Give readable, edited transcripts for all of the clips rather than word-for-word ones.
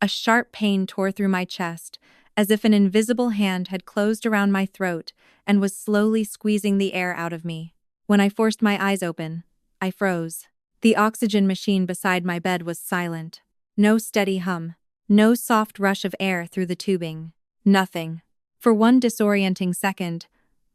A sharp pain tore through my chest, as if an invisible hand had closed around my throat and was slowly squeezing the air out of me. When I forced my eyes open, I froze. The oxygen machine beside my bed was silent. No steady hum. No soft rush of air through the tubing. Nothing. For one disorienting second,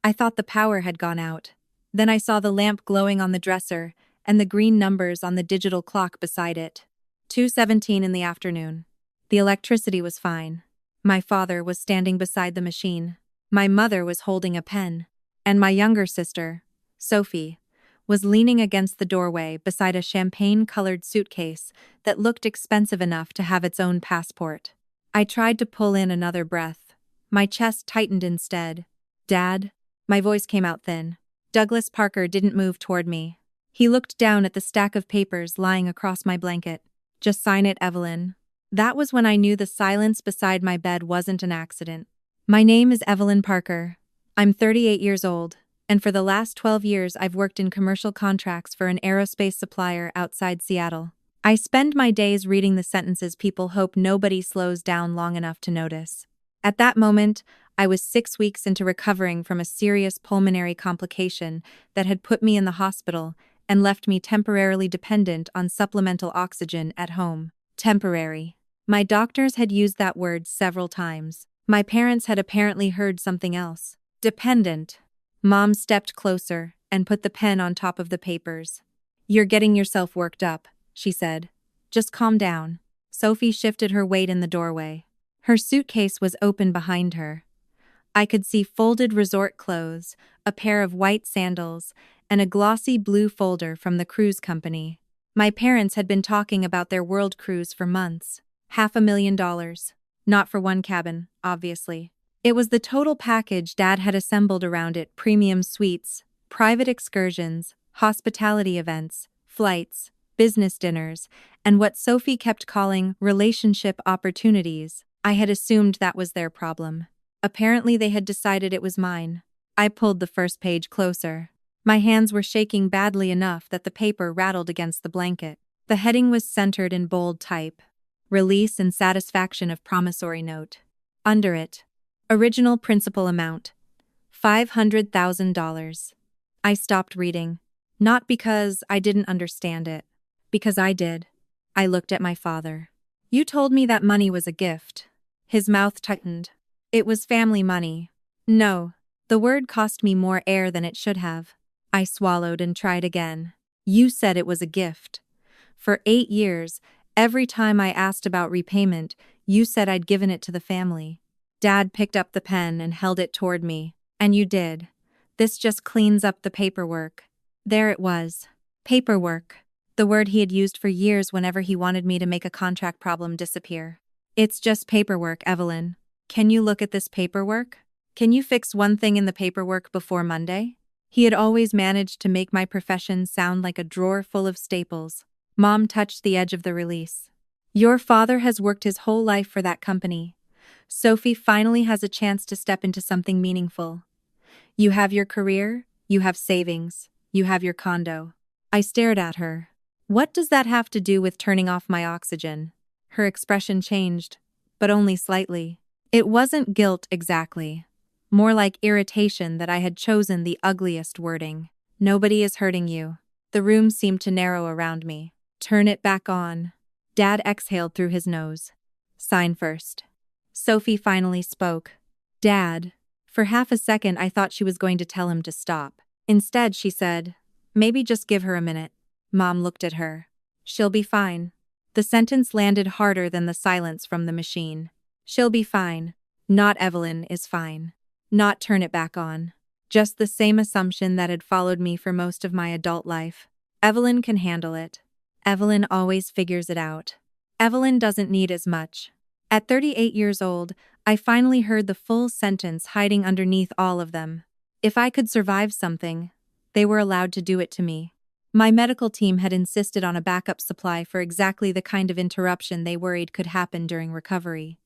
I thought the power had gone out. Then I saw the lamp glowing on the dresser and the green numbers on the digital clock beside it. 2:17 in the afternoon. The electricity was fine. My father was standing beside the machine. My mother was holding a pen. And my younger sister, Sophie, was leaning against the doorway beside a champagne-colored suitcase that looked expensive enough to have its own passport. I tried to pull in another breath. My chest tightened instead. "Dad?" My voice came out thin. Douglas Parker didn't move toward me. He looked down at the stack of papers lying across my blanket. "Just sign it, Evelyn." That was when I knew the silence beside my bed wasn't an accident. "My name is Evelyn Parker. I'm 38 years old, and for the last 12 years I've worked in commercial contracts for an aerospace supplier outside Seattle. I spend my days reading the sentences people hope nobody slows down long enough to notice." At that moment, I was 6 weeks into recovering from a serious pulmonary complication that had put me in the hospital and left me temporarily dependent on supplemental oxygen at home. Temporary. My doctors had used that word several times. My parents had apparently heard something else. Dependent. Mom stepped closer and put the pen on top of the papers. "You're getting yourself worked up," she said. "Just calm down." Sophie shifted her weight in the doorway. Her suitcase was open behind her. I could see folded resort clothes, a pair of white sandals, and a glossy blue folder from the cruise company. My parents had been talking about their world cruise for months. $500,000. Not for one cabin, obviously. It was the total package Dad had assembled around it: premium suites, private excursions, hospitality events, flights, business dinners, and what Sophie kept calling relationship opportunities. I had assumed that was their problem. Apparently they had decided it was mine. I pulled the first page closer. My hands were shaking badly enough that the paper rattled against the blanket. The heading was centered in bold type: "Release and satisfaction of promissory note." Under it, "Original principal amount, $500,000. I stopped reading. Not because I didn't understand it. Because I did. I looked at my father. "You told me that money was a gift." His mouth tightened. "It was family money." "No." The word cost me more air than it should have. I swallowed and tried again. "You said it was a gift. For 8 years, every time I asked about repayment, you said I'd given it to the family." Dad picked up the pen and held it toward me. "And you did. This just cleans up the paperwork." There it was. Paperwork. The word he had used for years whenever he wanted me to make a contract problem disappear. "It's just paperwork, Evelyn. Can you look at this paperwork? Can you fix one thing in the paperwork before Monday?" He had always managed to make my profession sound like a drawer full of staples. Mom touched the edge of the release. "Your father has worked his whole life for that company. Sophie finally has a chance to step into something meaningful. You have your career, you have savings, you have your condo." I stared at her. "What does that have to do with turning off my oxygen?" Her expression changed, but only slightly. It wasn't guilt exactly. More like irritation that I had chosen the ugliest wording. "Nobody is hurting you." The room seemed to narrow around me. "Turn it back on." Dad exhaled through his nose. "Sign first." Sophie finally spoke. "Dad." For half a second I thought she was going to tell him to stop. Instead she said, "Maybe just give her a minute." Mom looked at her. "She'll be fine." The sentence landed harder than the silence from the machine. "She'll be fine. Not Evelyn is fine. Not turn it back on." Just the same assumption that had followed me for most of my adult life. Evelyn can handle it. Evelyn always figures it out. Evelyn doesn't need as much. At 38 years old, I finally heard the full sentence hiding underneath all of them. If I could survive something, they were allowed to do it to me. My medical team had insisted on a backup supply for exactly the kind of interruption they worried could happen during recovery.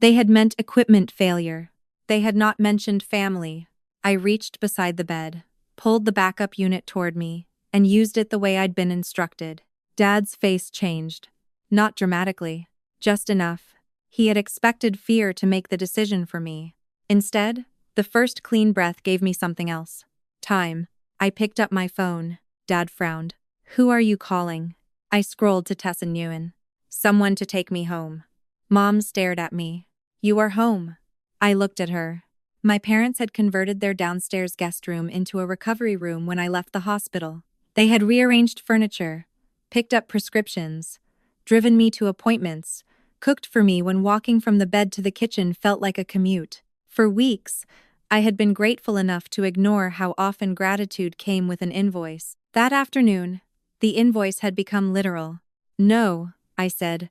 They had meant equipment failure. They had not mentioned family. I reached beside the bed, pulled the backup unit toward me, and used it the way I'd been instructed. Dad's face changed. Not dramatically. Just enough He had expected fear to make the decision for me. Instead, the first clean breath gave me something else. Time. I picked up my phone. Dad frowned. Who are you calling? I scrolled to Tessa Nguyen. Someone to take me home. Mom stared at me. You are home. I looked at her. My parents had converted their downstairs guest room into a recovery room when I left the hospital. They had rearranged furniture, picked up prescriptions, driven me to appointments, cooked for me when walking from the bed to the kitchen felt like a commute. For weeks, I had been grateful enough to ignore how often gratitude came with an invoice. That afternoon, the invoice had become literal. No, I said.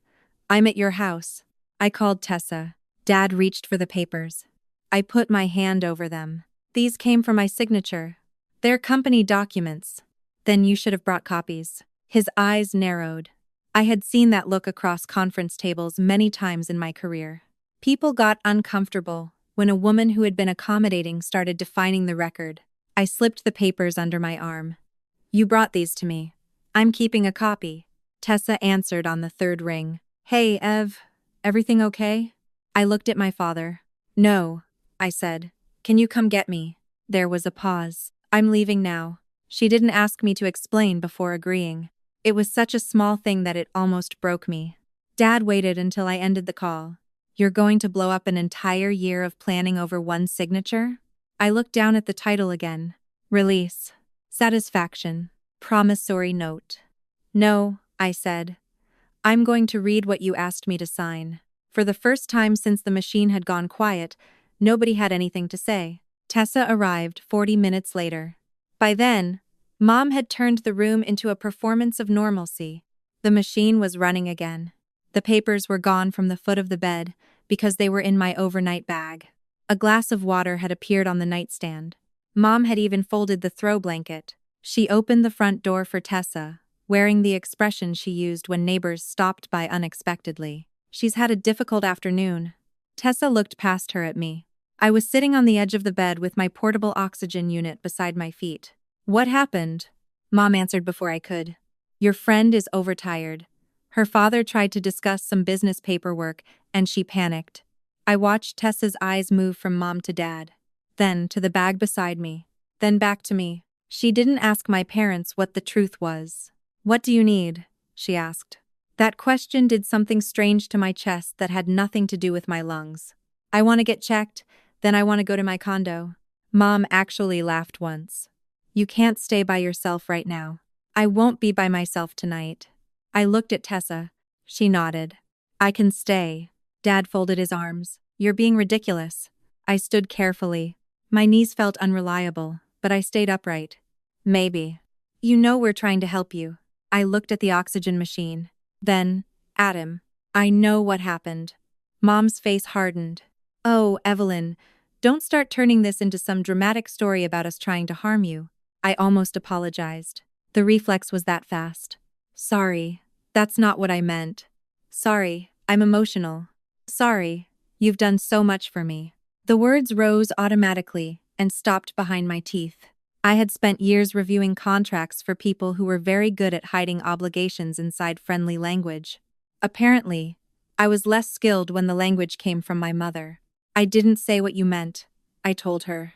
I'm at your house. I called Tessa. Dad reached for the papers. I put my hand over them. These came for my signature. They're company documents. Then you should have brought copies. His eyes narrowed. I had seen that look across conference tables many times in my career. People got uncomfortable when a woman who had been accommodating started defining the record. I slipped the papers under my arm. You brought these to me. I'm keeping a copy. Tessa answered on the third ring. Hey, Ev, everything okay? I looked at my father. No, I said. Can you come get me? There was a pause. I'm leaving now. She didn't ask me to explain before agreeing. It was such a small thing that it almost broke me. Dad waited until I ended the call. You're going to blow up an entire year of planning over one signature? I looked down at the title again. Release. Satisfaction. Promissory note. No, I said. I'm going to read what you asked me to sign. For the first time since the machine had gone quiet, nobody had anything to say. Tessa arrived 40 minutes later. By then, Mom had turned the room into a performance of normalcy. The machine was running again. The papers were gone from the foot of the bed because they were in my overnight bag. A glass of water had appeared on the nightstand. Mom had even folded the throw blanket. She opened the front door for Tessa, wearing the expression she used when neighbors stopped by unexpectedly. She's had a difficult afternoon. Tessa looked past her at me. I was sitting on the edge of the bed with my portable oxygen unit beside my feet. What happened? Mom answered before I could. Your friend is overtired. Her father tried to discuss some business paperwork, and she panicked. I watched Tessa's eyes move from Mom to Dad, then to the bag beside me, then back to me. She didn't ask my parents what the truth was. What do you need? She asked. That question did something strange to my chest that had nothing to do with my lungs. I want to get checked, then I want to go to my condo. Mom actually laughed once. You can't stay by yourself right now. I won't be by myself tonight. I looked at Tessa. She nodded. I can stay. Dad folded his arms. You're being ridiculous. I stood carefully. My knees felt unreliable, but I stayed upright. Maybe. You know we're trying to help you. I looked at the oxygen machine. Then, at him. I know what happened. Mom's face hardened. Oh, Evelyn, don't start turning this into some dramatic story about us trying to harm you. I almost apologized. The reflex was that fast. Sorry, that's not what I meant. Sorry, I'm emotional. Sorry, you've done so much for me. The words rose automatically and stopped behind my teeth. I had spent years reviewing contracts for people who were very good at hiding obligations inside friendly language. Apparently, I was less skilled when the language came from my mother. I didn't say what you meant, I told her.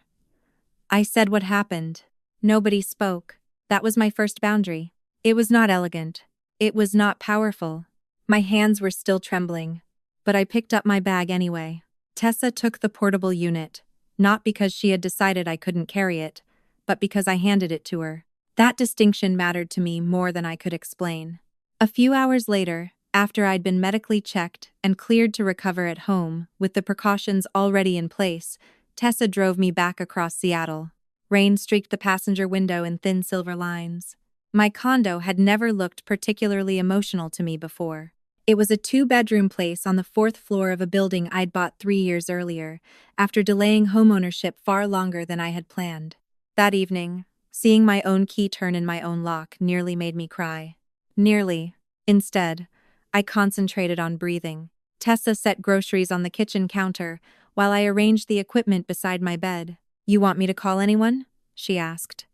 I said what happened. Nobody spoke. That was my first boundary. It was not elegant. It was not powerful. My hands were still trembling, but I picked up my bag anyway. Tessa took the portable unit, not because she had decided I couldn't carry it, but because I handed it to her. That distinction mattered to me more than I could explain. A few hours later, after I'd been medically checked and cleared to recover at home, with the precautions already in place, Tessa drove me back across Seattle. Rain streaked the passenger window in thin silver lines. My condo had never looked particularly emotional to me before. It was a 2-bedroom place on the 4th floor of a building I'd bought 3 years earlier, after delaying homeownership far longer than I had planned. That evening, seeing my own key turn in my own lock nearly made me cry. Nearly. Instead, I concentrated on breathing. Tessa set groceries on the kitchen counter while I arranged the equipment beside my bed. You want me to call anyone? She asked.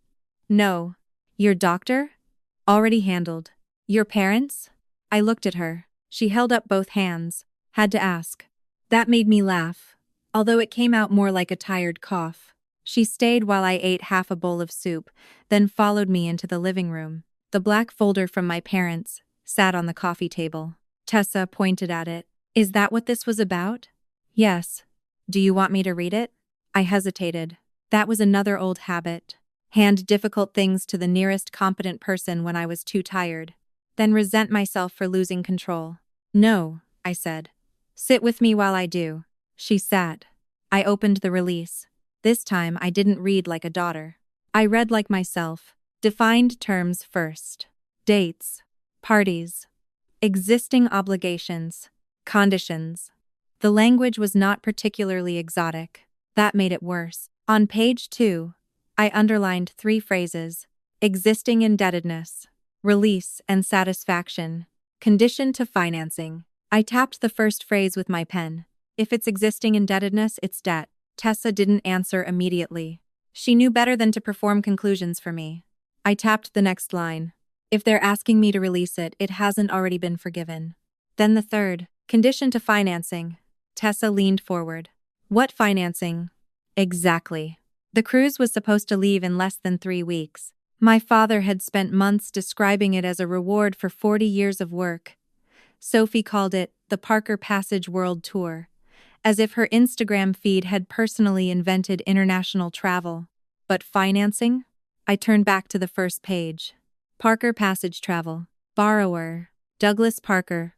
No. Your doctor? Already handled. Your parents? I looked at her. She held up both hands. Had to ask. That made me laugh, although it came out more like a tired cough. She stayed while I ate half a bowl of soup, then followed me into the living room. The black folder from my parents sat on the coffee table. Tessa pointed at it. Is that what this was about? Yes. Do you want me to read it? I hesitated. That was another old habit. Hand difficult things to the nearest competent person when I was too tired, then resent myself for losing control. No, I said. Sit with me while I do. She sat. I opened the release. This time I didn't read like a daughter. I read like myself. Defined terms first. Dates. Parties. Existing obligations. Conditions. The language was not particularly exotic. That made it worse. On page 2, I underlined 3 phrases: existing indebtedness, release and satisfaction, condition to financing. I tapped the first phrase with my pen. If it's existing indebtedness, it's debt. Tessa didn't answer immediately. She knew better than to perform conclusions for me. I tapped the next line. If they're asking me to release it, it hasn't already been forgiven. Then the third, condition to financing. Tessa leaned forward. What financing? Exactly. The cruise was supposed to leave in less than 3 weeks. My father had spent months describing it as a reward for 40 years of work. Sophie called it the Parker Passage World Tour, as if her Instagram feed had personally invented international travel. But financing? I turned back to the first page. Parker Passage Travel. Borrower. Douglas Parker.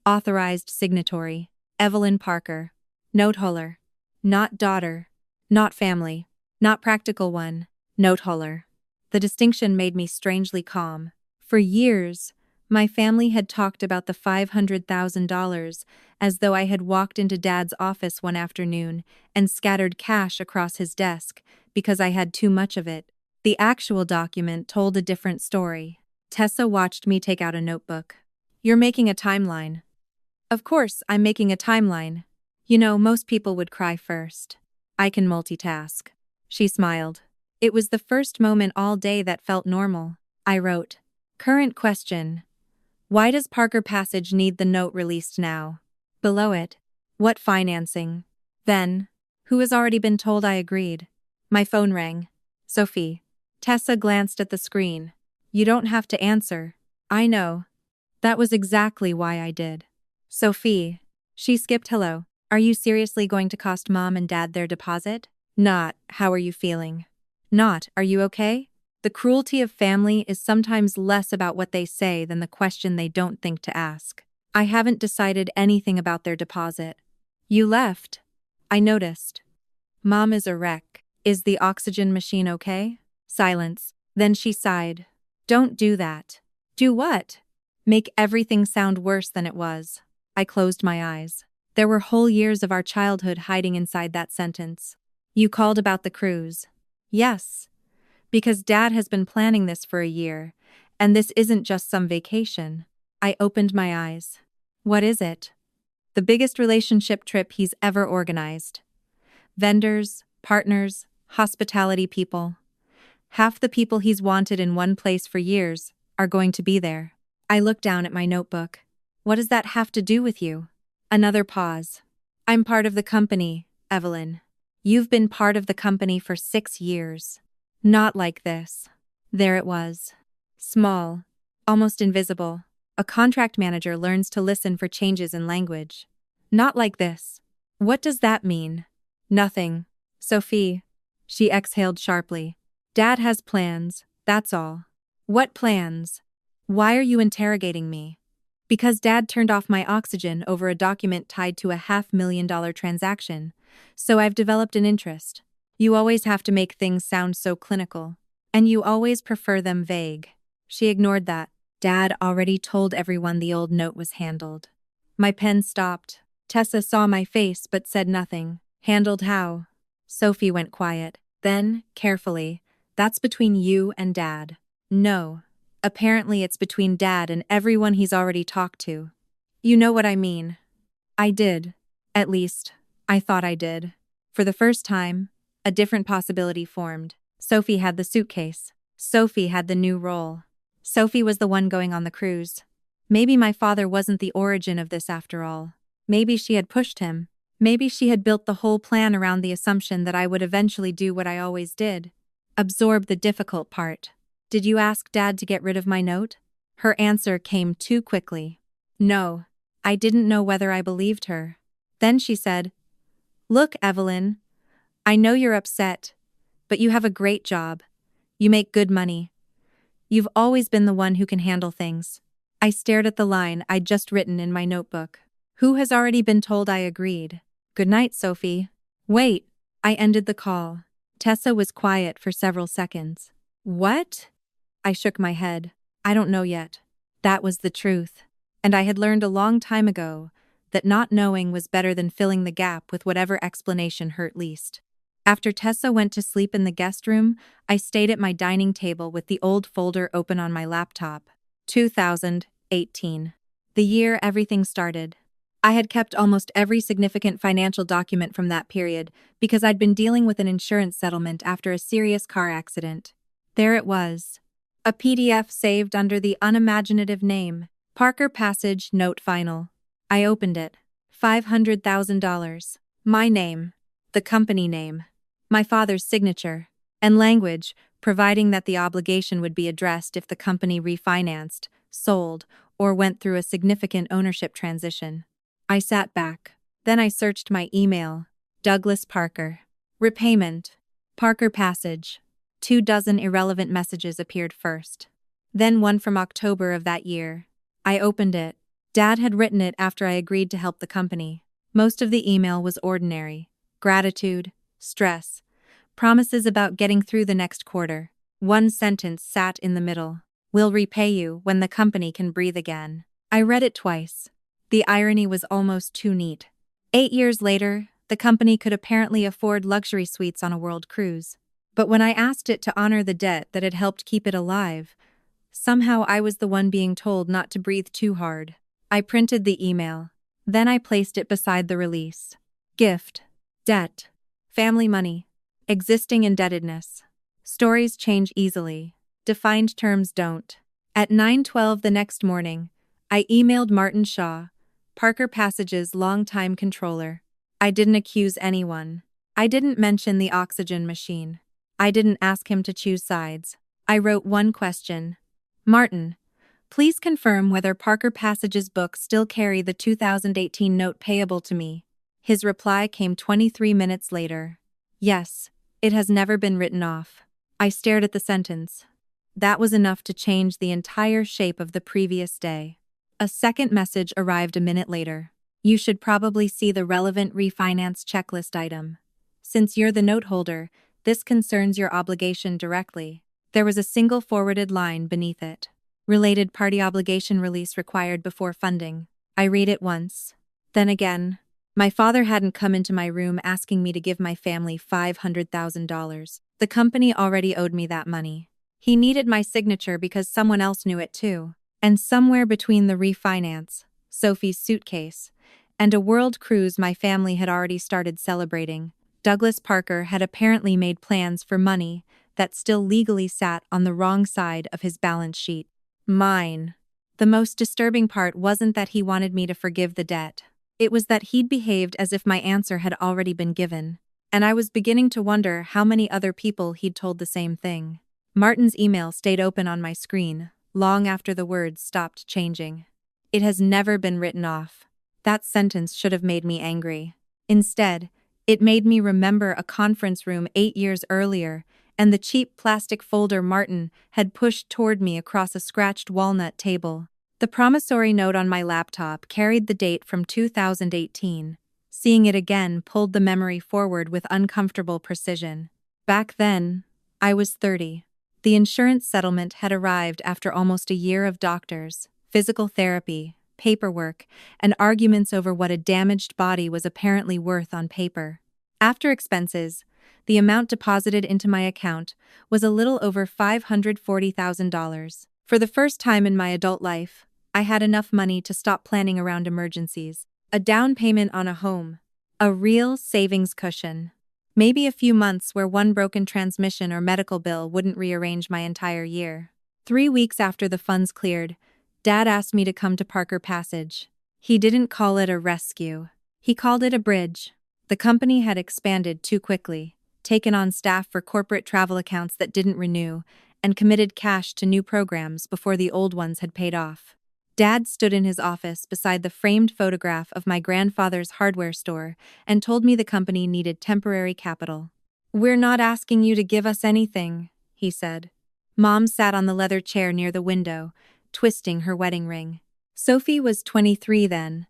Authorized signatory. Evelyn Parker. Noteholder. Not daughter. Not family. Not practical one. Noteholder. The distinction made me strangely calm. For years, my family had talked about the $500,000 as though I had walked into Dad's office one afternoon and scattered cash across his desk because I had too much of it. The actual document told a different story. Tessa watched me take out a notebook. You're making a timeline. Of course, I'm making a timeline. You know, most people would cry first. I can multitask. She smiled. It was the first moment all day that felt normal. I wrote, current question. Why does Parker Passage need the note released now? Below it, what financing? Then, who has already been told I agreed? My phone rang. Sophie. Tessa glanced at the screen. You don't have to answer. I know. That was exactly why I did. Sophie. She skipped hello. Are you seriously going to cost Mom and Dad their deposit? Not, how are you feeling? Not, are you okay? The cruelty of family is sometimes less about what they say than the question they don't think to ask. I haven't decided anything about their deposit. You left. I noticed. Mom is a wreck. Is the oxygen machine okay? Silence. Then she sighed. Don't do that. Do what? Make everything sound worse than it was. I closed my eyes. There were whole years of our childhood hiding inside that sentence. You called about the cruise. Yes. Because Dad has been planning this for a year, and this isn't just some vacation. I opened my eyes. What is it? The biggest relationship trip he's ever organized. Vendors, partners, hospitality people. Half the people he's wanted in one place for years are going to be there. I looked down at my notebook. What does that have to do with you? Another pause. I'm part of the company, Evelyn. You've been part of the company for 6 years. Not like this. There it was. Small. Almost invisible. A contract manager learns to listen for changes in language. Not like this. What does that mean? Nothing. Sophie. She exhaled sharply. Dad has plans, that's all. What plans? Why are you interrogating me? Because Dad turned off my oxygen over a document tied to a $500,000 transaction, so I've developed an interest. You always have to make things sound so clinical. And you always prefer them vague. She ignored that. Dad already told everyone the old note was handled. My pen stopped. Tessa saw my face but said nothing. Handled how? Sophie went quiet. Then, carefully, that's between you and Dad. No. Apparently it's between Dad and everyone he's already talked to. You know what I mean. I did. At least, I thought I did. For the first time, a different possibility formed. Sophie had the suitcase. Sophie had the new role. Sophie was the one going on the cruise. Maybe my father wasn't the origin of this after all. Maybe she had pushed him. Maybe she had built the whole plan around the assumption that I would eventually do what I always did. Absorb the difficult part. Did you ask Dad to get rid of my note? Her answer came too quickly. No. I didn't know whether I believed her. Then she said, "Look, Evelyn, I know you're upset, but you have a great job. You make good money. You've always been the one who can handle things." I stared at the line I'd just written in my notebook. Who has already been told I agreed? Good night, Sophie. Wait. I ended the call. Tessa was quiet for several seconds. What? I shook my head. I don't know yet. That was the truth. And I had learned a long time ago that not knowing was better than filling the gap with whatever explanation hurt least. After Tessa went to sleep in the guest room, I stayed at my dining table with the old folder open on my laptop. 2018. The year everything started. I had kept almost every significant financial document from that period because I'd been dealing with an insurance settlement after a serious car accident. There it was. A PDF saved under the unimaginative name, Parker Passage Note Final. I opened it. $500,000. My name. The company name. My father's signature. And language, providing that the obligation would be addressed if the company refinanced, sold, or went through a significant ownership transition. I sat back. Then I searched my email. Douglas Parker. Repayment. Parker Passage. 24 irrelevant messages appeared first. Then one from October of that year. I opened it. Dad had written it after I agreed to help the company. Most of the email was ordinary. Gratitude, stress, promises about getting through the next quarter. One sentence sat in the middle. We'll repay you when the company can breathe again. I read it twice. The irony was almost too neat. 8 years later, the company could apparently afford luxury suites on a world cruise. But when I asked it to honor the debt that had helped keep it alive, somehow I was the one being told not to breathe too hard. I printed the email. Then I placed it beside the release. Gift. Debt. Family money. Existing indebtedness. Stories change easily. Defined terms don't. At 9:12 the next morning, I emailed Martin Shaw, Parker Passage's longtime controller. I didn't accuse anyone. I didn't mention the oxygen machine. I didn't ask him to choose sides. I wrote one question. Martin, please confirm whether Parker Passage's books still carry the 2018 note payable to me. His reply came 23 minutes later. Yes, it has never been written off. I stared at the sentence. That was enough to change the entire shape of the previous day. A second message arrived a minute later. You should probably see the relevant refinance checklist item. Since you're the note holder, this concerns your obligation directly. There was a single forwarded line beneath it. Related party obligation release required before funding. I read it once. Then again. My father hadn't come into my room asking me to give my family $500,000. The company already owed me that money. He needed my signature because someone else knew it too. And somewhere between the refinance, Sophie's suitcase, and a world cruise my family had already started celebrating, Douglas Parker had apparently made plans for money that still legally sat on the wrong side of his balance sheet. Mine. The most disturbing part wasn't that he wanted me to forgive the debt. It was that he'd behaved as if my answer had already been given, and I was beginning to wonder how many other people he'd told the same thing. Martin's email stayed open on my screen, long after the words stopped changing. It has never been written off. That sentence should have made me angry. Instead, it made me remember a conference room 8 years earlier and the cheap plastic folder Martin had pushed toward me across a scratched walnut table. The promissory note on my laptop carried the date from 2018. Seeing it again pulled the memory forward with uncomfortable precision. Back then, I was 30. The insurance settlement had arrived after almost a year of doctors, physical therapy, paperwork, and arguments over what a damaged body was apparently worth on paper. After expenses, the amount deposited into my account was a little over $540,000. For the first time in my adult life, I had enough money to stop planning around emergencies. A down payment on a home. A real savings cushion. Maybe a few months where one broken transmission or medical bill wouldn't rearrange my entire year. 3 weeks after the funds cleared, Dad asked me to come to Parker Passage. He didn't call it a rescue. He called it a bridge. The company had expanded too quickly, taken on staff for corporate travel accounts that didn't renew, and committed cash to new programs before the old ones had paid off. Dad stood in his office beside the framed photograph of my grandfather's hardware store and told me the company needed temporary capital. "We're not asking you to give us anything," he said. Mom sat on the leather chair near the window, twisting her wedding ring. Sophie was 23 then.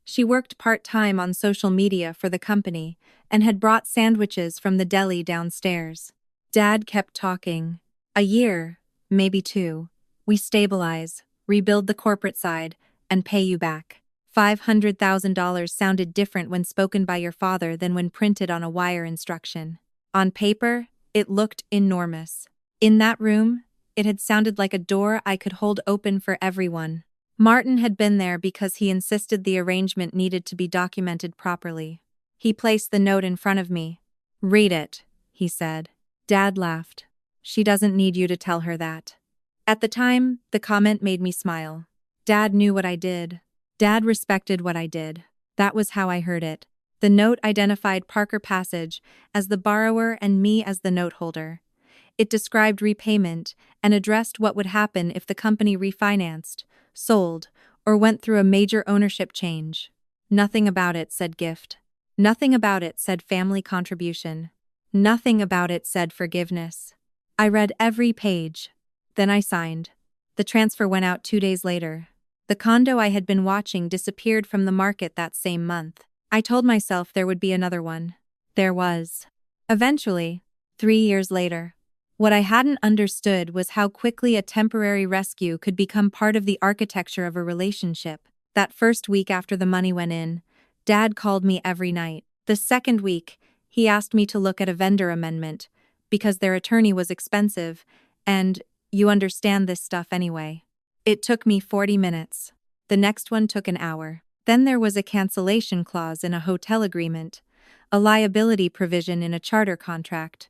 She worked part-time on social media for the company and had brought sandwiches from the deli downstairs. Dad kept talking. "A year, maybe 2. We stabilize, rebuild the corporate side, and pay you back." $500,000 sounded different when spoken by your father than when printed on a wire instruction. On paper, it looked enormous. In that room, it had sounded like a door I could hold open for everyone. Martin had been there because he insisted the arrangement needed to be documented properly. He placed the note in front of me. "Read it," he said. Dad laughed. "She doesn't need you to tell her that." At the time, the comment made me smile. Dad knew what I did. Dad respected what I did. That was how I heard it. The note identified Parker Passage as the borrower and me as the note holder. It described repayment and addressed what would happen if the company refinanced, sold, or went through a major ownership change. Nothing about it said gift. Nothing about it said family contribution. Nothing about it said forgiveness. I read every page. Then I signed. The transfer went out 2 days later. The condo I had been watching disappeared from the market that same month. I told myself there would be another one. There was. Eventually, 3 years later. What I hadn't understood was how quickly a temporary rescue could become part of the architecture of a relationship. That first week after the money went in, Dad called me every night. The second week, he asked me to look at a vendor amendment, because their attorney was expensive, and, you understand this stuff anyway. It took me 40 minutes. The next one took an hour. Then there was a cancellation clause in a hotel agreement, a liability provision in a charter contract,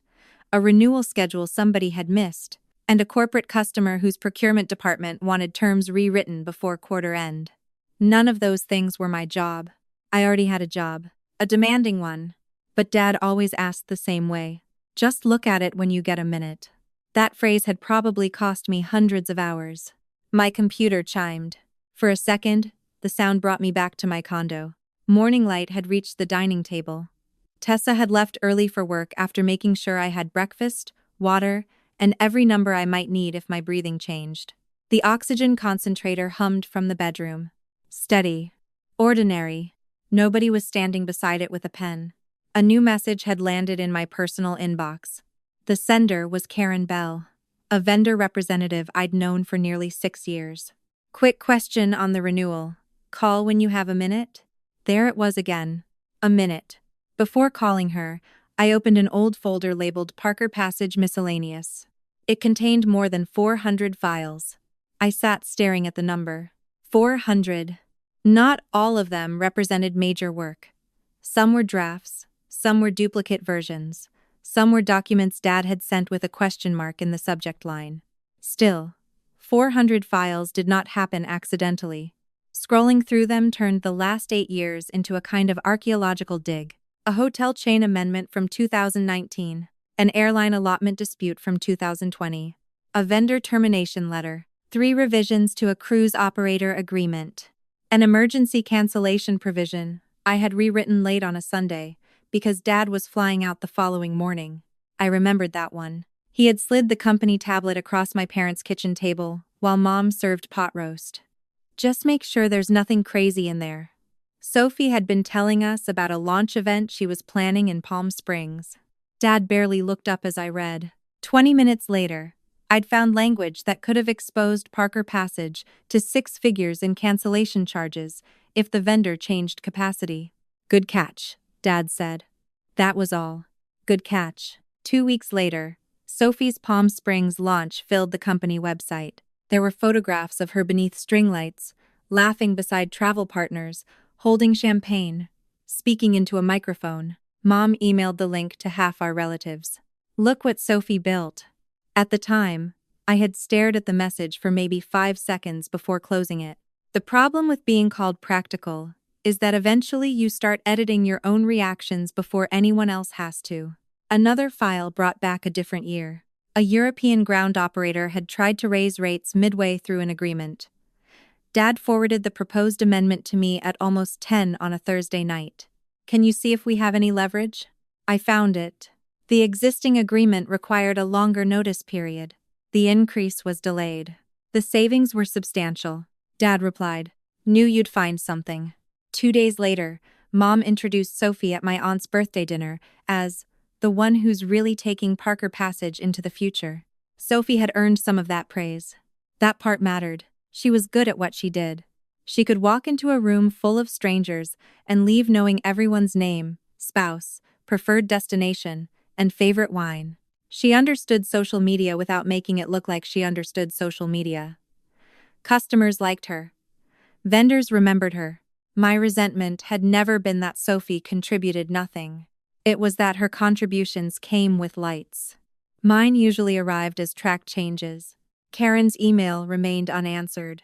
a renewal schedule somebody had missed, and a corporate customer whose procurement department wanted terms rewritten before quarter end. None of those things were my job. I already had a job, a demanding one, but Dad always asked the same way. "Just look at it when you get a minute." That phrase had probably cost me hundreds of hours. My computer chimed. For a second, the sound brought me back to my condo. Morning light had reached the dining table. Tessa had left early for work after making sure I had breakfast, water, and every number I might need if my breathing changed. The oxygen concentrator hummed from the bedroom. Steady. Ordinary. Nobody was standing beside it with a pen. A new message had landed in my personal inbox. The sender was Karen Bell, a vendor representative I'd known for nearly 6 years. "Quick question on the renewal. Call when you have a minute?" There it was again. A minute. Before calling her, I opened an old folder labeled Parker Passage Miscellaneous. It contained more than 400 files. I sat staring at the number. 400. Not all of them represented major work. Some were drafts, some were duplicate versions, some were documents Dad had sent with a question mark in the subject line. Still, 400 files did not happen accidentally. Scrolling through them turned the last 8 years into a kind of archaeological dig. A hotel chain amendment from 2019, an airline allotment dispute from 2020, a vendor termination letter, 3 revisions to a cruise operator agreement, an emergency cancellation provision I had rewritten late on a Sunday because Dad was flying out the following morning. I remembered that one. He had slid the company tablet across my parents' kitchen table while Mom served pot roast. "Just make sure there's nothing crazy in there." Sophie had been telling us about a launch event she was planning in Palm Springs. Dad barely looked up as I read. 20 minutes later, I'd found language that could have exposed Parker Passage to 6 figures in cancellation charges if the vendor changed capacity. "Good catch," Dad said. That was all. Good catch. 2 weeks later, Sophie's Palm Springs launch filled the company website. There were photographs of her beneath string lights, laughing beside travel partners, holding champagne, speaking into a microphone. Mom emailed the link to half our relatives. "Look what Sophie built." At the time, I had stared at the message for maybe 5 seconds before closing it. The problem with being called practical is that eventually you start editing your own reactions before anyone else has to. Another file brought back a different year. A European ground operator had tried to raise rates midway through an agreement. Dad forwarded the proposed amendment to me at almost 10 on a Thursday night. Can you see if we have any leverage? I found it. The existing agreement required a longer notice period. The increase was delayed. The savings were substantial. Dad replied, "Knew you'd find something." 2 days later, Mom introduced Sophie at my aunt's birthday dinner as the one who's really taking Parker Passage into the future. Sophie had earned some of that praise. That part mattered. She was good at what she did. She could walk into a room full of strangers and leave knowing everyone's name, spouse, preferred destination, and favorite wine. She understood social media without making it look like she understood social media. Customers liked her. Vendors remembered her. My resentment had never been that Sophie contributed nothing. It was that her contributions came with lights. Mine usually arrived as track changes. Karen's email remained unanswered.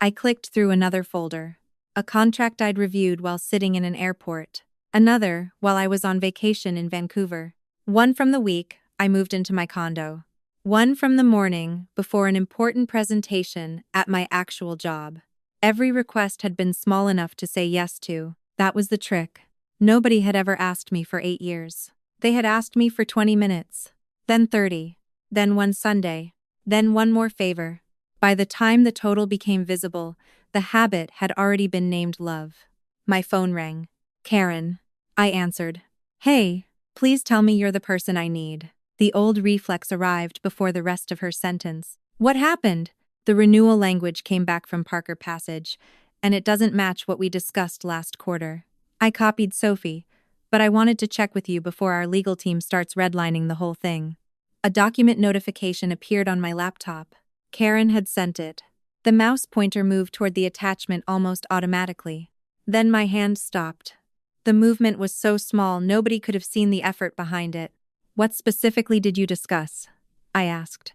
I clicked through another folder. A contract I'd reviewed while sitting in an airport. Another while I was on vacation in Vancouver. One from the week I moved into my condo. One from the morning before an important presentation at my actual job. Every request had been small enough to say yes to. That was the trick. Nobody had ever asked me for 8 years. They had asked me for 20 minutes, then 30, then one Sunday, then one more favor. By the time the total became visible, the habit had already been named love. My phone rang. "Karen." I answered. "Hey, please tell me you're the person I need." The old reflex arrived before the rest of her sentence. "What happened?" The renewal language came back from Parker Passage, and it doesn't match what we discussed last quarter. I copied Sophie, but I wanted to check with you before our legal team starts redlining the whole thing. A document notification appeared on my laptop. Karen had sent it. The mouse pointer moved toward the attachment almost automatically. Then my hand stopped. The movement was so small nobody could have seen the effort behind it. "What specifically did you discuss?" I asked.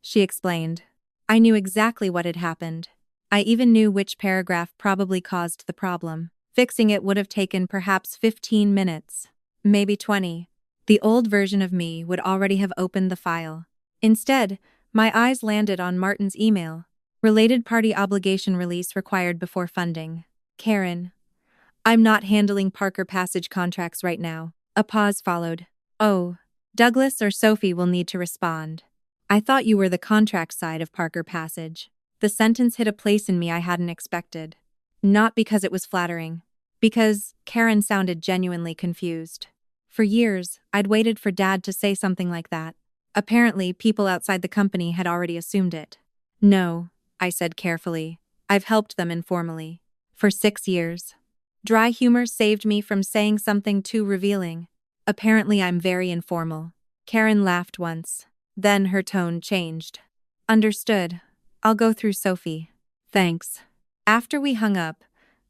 She explained. I knew exactly what had happened. I even knew which paragraph probably caused the problem. Fixing it would have taken perhaps 15 minutes, maybe 20. The old version of me would already have opened the file. Instead, my eyes landed on Martin's email. Related party obligation release required before funding. "Karen, I'm not handling Parker Passage contracts right now." A pause followed. "Oh, Douglas or Sophie will need to respond. I thought you were the contract side of Parker Passage." The sentence hit a place in me I hadn't expected. Not because it was flattering. Because Karen sounded genuinely confused. For years, I'd waited for Dad to say something like that. Apparently, people outside the company had already assumed it. "No," I said carefully. "I've helped them informally. For 6 years. Dry humor saved me from saying something too revealing. Apparently I'm very informal." Karen laughed once. Then her tone changed. "Understood. I'll go through Sophie. Thanks." After we hung up,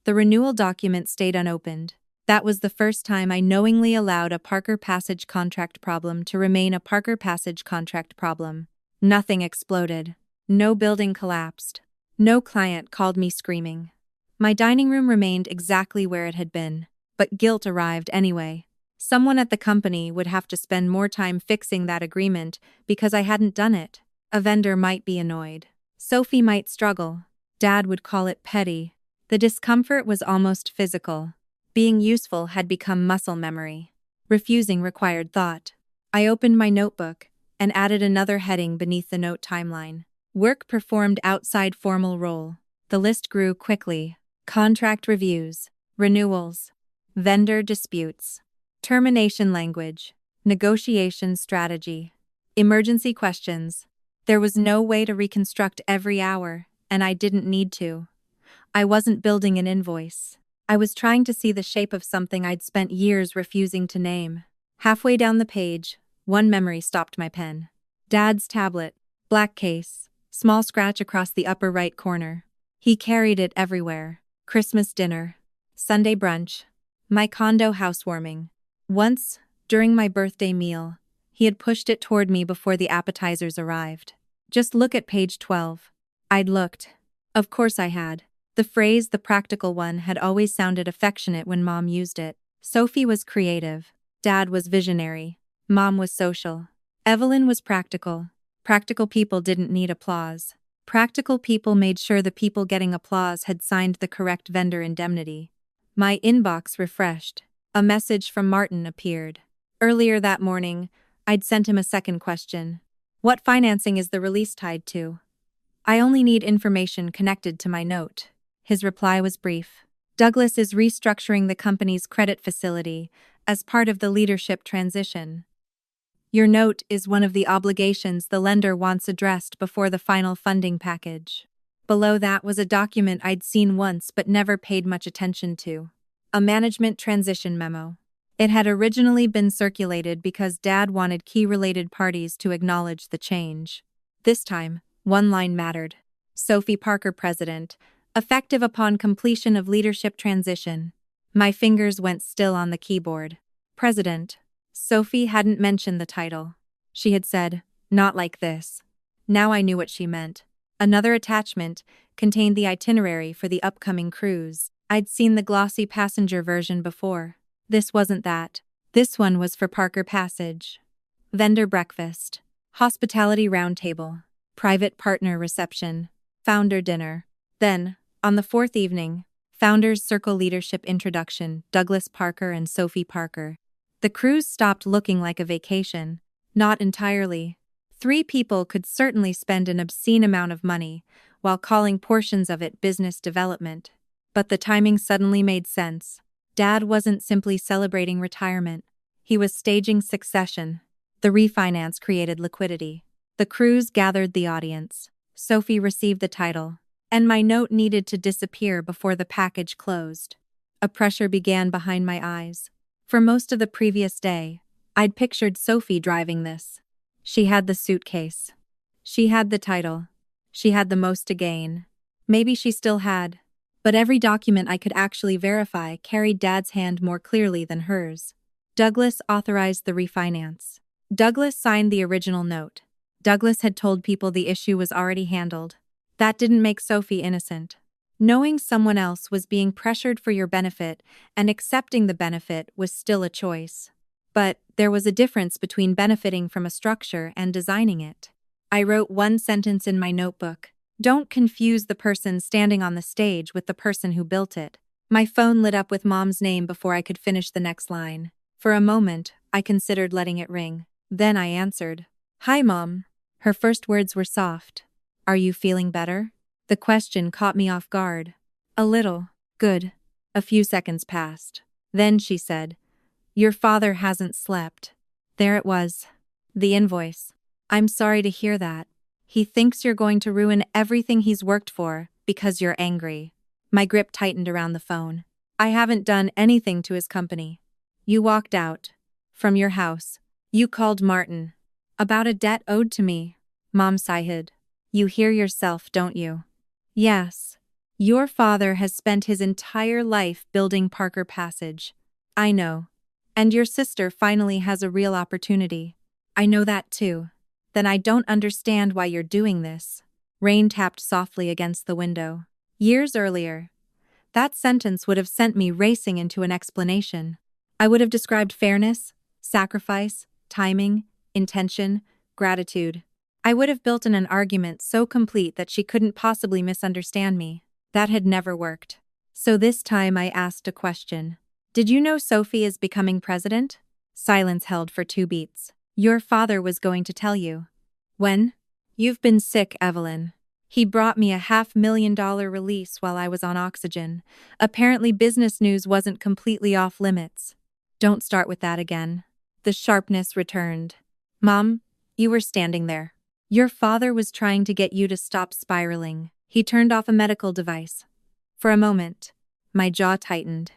the renewal document stayed unopened. That was the first time I knowingly allowed a Parker Passage contract problem to remain a Parker Passage contract problem. Nothing exploded. No building collapsed. No client called me screaming. My dining room remained exactly where it had been, but guilt arrived anyway. Someone at the company would have to spend more time fixing that agreement because I hadn't done it. A vendor might be annoyed. Sophie might struggle. Dad would call it petty. The discomfort was almost physical. Being useful had become muscle memory. Refusing required thought. I opened my notebook and added another heading beneath the note timeline. Work performed outside formal role. The list grew quickly. Contract reviews. Renewals. Vendor disputes. Termination language. Negotiation strategy. Emergency questions. There was no way to reconstruct every hour, and I didn't need to. I wasn't building an invoice. I was trying to see the shape of something I'd spent years refusing to name. Halfway down the page, one memory stopped my pen. Dad's tablet. Black case. Small scratch across the upper right corner. He carried it everywhere. Christmas dinner. Sunday brunch. My condo housewarming. Once, during my birthday meal, he had pushed it toward me before the appetizers arrived. "Just look at page 12. I'd looked. Of course I had. The phrase, the practical one, had always sounded affectionate when Mom used it. Sophie was creative. Dad was visionary. Mom was social. Evelyn was practical. Practical people didn't need applause. Practical people made sure the people getting applause had signed the correct vendor indemnity. My inbox refreshed. A message from Martin appeared. Earlier that morning, I'd sent him a second question. What financing is the release tied to? I only need information connected to my note. His reply was brief. Douglas is restructuring the company's credit facility as part of the leadership transition. Your note is one of the obligations the lender wants addressed before the final funding package. Below that was a document I'd seen once but never paid much attention to. A management transition memo. It had originally been circulated because Dad wanted key related parties to acknowledge the change. This time, one line mattered. Sophie Parker, President, effective upon completion of leadership transition. My fingers went still on the keyboard. President. Sophie hadn't mentioned the title. She had said, "Not like this." Now I knew what she meant. Another attachment contained the itinerary for the upcoming cruise. I'd seen the glossy passenger version before. This wasn't that. This one was for Parker Passage. Vendor breakfast. Hospitality roundtable. Private partner reception. Founder dinner. Then, on the fourth evening, Founders Circle leadership introduction, Douglas Parker and Sophie Parker. The cruise stopped looking like a vacation. Not entirely. 3 people could certainly spend an obscene amount of money, while calling portions of it business development. But the timing suddenly made sense. Dad wasn't simply celebrating retirement. He was staging succession. The refinance created liquidity. The cruise gathered the audience. Sophie received the title. And my note needed to disappear before the package closed. A pressure began behind my eyes. For most of the previous day, I'd pictured Sophie driving this. She had the suitcase. She had the title. She had the most to gain. Maybe she still had. But every document I could actually verify carried Dad's hand more clearly than hers. Douglas authorized the refinance. Douglas signed the original note. Douglas had told people the issue was already handled. That didn't make Sophie innocent. Knowing someone else was being pressured for your benefit and accepting the benefit was still a choice. But there was a difference between benefiting from a structure and designing it. I wrote one sentence in my notebook. Don't confuse the person standing on the stage with the person who built it. My phone lit up with Mom's name before I could finish the next line. For a moment, I considered letting it ring. Then I answered. "Hi, Mom." Her first words were soft. "Are you feeling better?" The question caught me off guard. "A little." "Good." A few seconds passed. Then she said, "Your father hasn't slept." There it was. The invoice. "I'm sorry to hear that. He thinks you're going to ruin everything he's worked for because you're angry." My grip tightened around the phone. "I haven't done anything to his company." "You walked out. From your house. You called Martin. About a debt owed to me." Mom sighed. "You hear yourself, don't you?" "Yes. Your father has spent his entire life building Parker Passage." "I know. And your sister finally has a real opportunity." "I know that too." "Then I don't understand why you're doing this." Rain tapped softly against the window. Years earlier, that sentence would have sent me racing into an explanation. I would have described fairness, sacrifice, timing, intention, gratitude. I would have built in an argument so complete that she couldn't possibly misunderstand me. That had never worked. So this time I asked a question. "Did you know Sophie is becoming president?" Silence held for 2 beats. "Your father was going to tell you." "When?" "You've been sick, Evelyn. He brought me a $500,000 release while I was on oxygen. Apparently business news wasn't completely off limits." "Don't start with that again." The sharpness returned. "Mom, you were standing there. Your father was trying to get you to stop spiraling. He turned off a medical device." For a moment, my jaw tightened.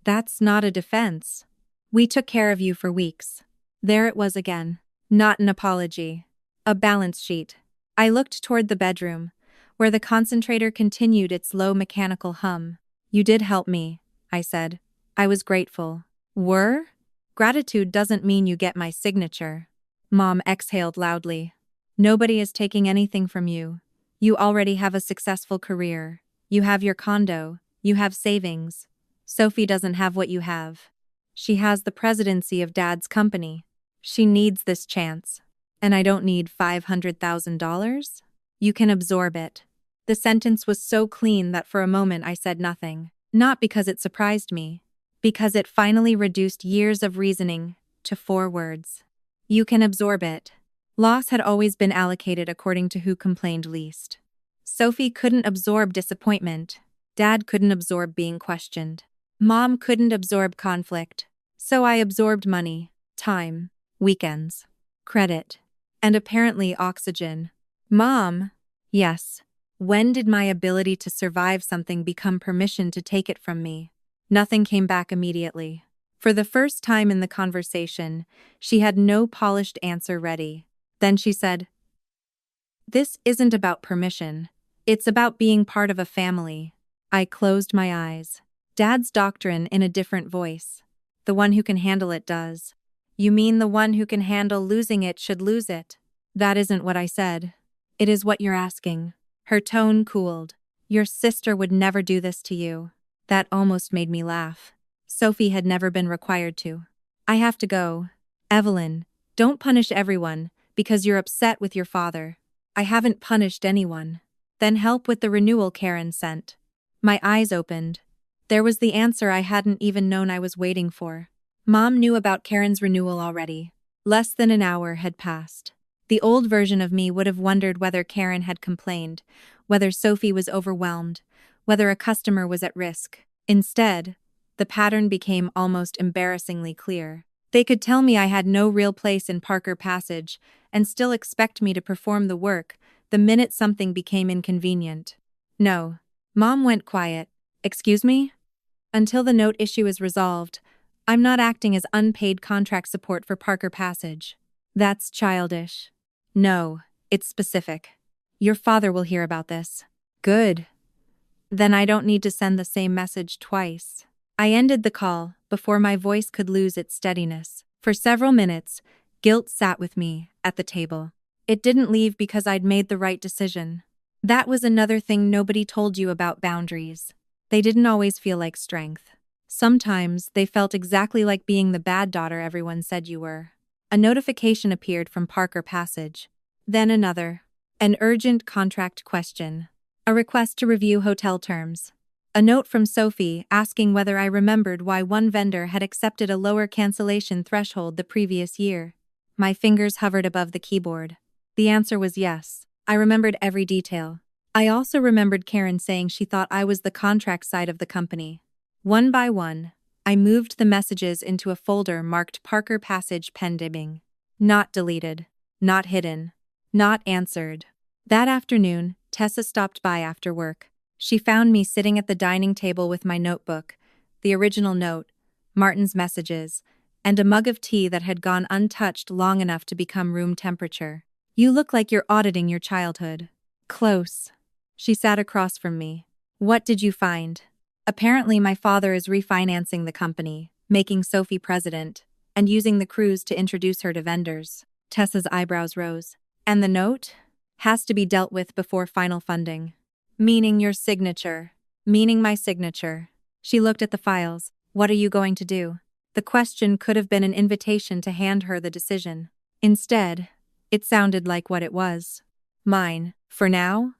"That's not a defense. We took care of you for weeks." There it was again. Not an apology. A balance sheet. I looked toward the bedroom, where the concentrator continued its low mechanical hum. "You did help me," I said. I was grateful. "Were?" "Gratitude doesn't mean you get my signature." Mom exhaled loudly. "Nobody is taking anything from you. You already have a successful career. You have your condo, you have savings. Sophie doesn't have what you have. She has the presidency of Dad's company. She needs this chance. And I don't need $500,000? You can absorb it. The sentence was so clean that for a moment I said nothing. Not because it surprised me, because it finally reduced years of reasoning to 4 words. You can absorb it. Loss had always been allocated according to who complained least. Sophie couldn't absorb disappointment. Dad couldn't absorb being questioned. Mom couldn't absorb conflict. So I absorbed money, time, weekends, credit, and apparently oxygen. Mom, yes. When did my ability to survive something become permission to take it from me? Nothing came back immediately. For the first time in the conversation, she had no polished answer ready. Then she said, "This isn't about permission. It's about being part of a family." I closed my eyes. Dad's doctrine in a different voice. The one who can handle it does. You mean the one who can handle losing it should lose it? That isn't what I said. It is what you're asking. Her tone cooled. Your sister would never do this to you. That almost made me laugh. Sophie had never been required to. I have to go. Evelyn, don't punish everyone because you're upset with your father. I haven't punished anyone. Then help with the renewal Karen sent. My eyes opened. There was the answer I hadn't even known I was waiting for. Mom knew about Karen's renewal already. Less than an hour had passed. The old version of me would have wondered whether Karen had complained, whether Sophie was overwhelmed, whether a customer was at risk. Instead, the pattern became almost embarrassingly clear. They could tell me I had no real place in Parker Passage and still expect me to perform the work the minute something became inconvenient. No. Mom went quiet. Excuse me? Until the note issue is resolved, I'm not acting as unpaid contract support for Parker Passage. That's childish. No, it's specific. Your father will hear about this. Good. Then I don't need to send the same message twice. I ended the call before my voice could lose its steadiness. For several minutes, guilt sat with me at the table. It didn't leave because I'd made the right decision. That was another thing nobody told you about boundaries. They didn't always feel like strength. Sometimes they felt exactly like being the bad daughter everyone said you were. A notification appeared from Parker Passage. Then another. An urgent contract question. A request to review hotel terms. A note from Sophie asking whether I remembered why one vendor had accepted a lower cancellation threshold the previous year. My fingers hovered above the keyboard. The answer was yes. I remembered every detail. I also remembered Karen saying she thought I was the contract side of the company. One by one, I moved the messages into a folder marked Parker Passage pending. Not deleted. Not hidden. Not answered. That afternoon, Tessa stopped by after work. She found me sitting at the dining table with my notebook, the original note, Martin's messages, and a mug of tea that had gone untouched long enough to become room temperature. You look like you're auditing your childhood. Close. She sat across from me. What did you find? Apparently my father is refinancing the company, making Sophie president, and using the cruise to introduce her to vendors. Tessa's eyebrows rose. And the note? Has to be dealt with before final funding. Meaning your signature. Meaning my signature. She looked at the files. What are you going to do? The question could have been an invitation to hand her the decision. Instead, it sounded like what it was. Mine. For now?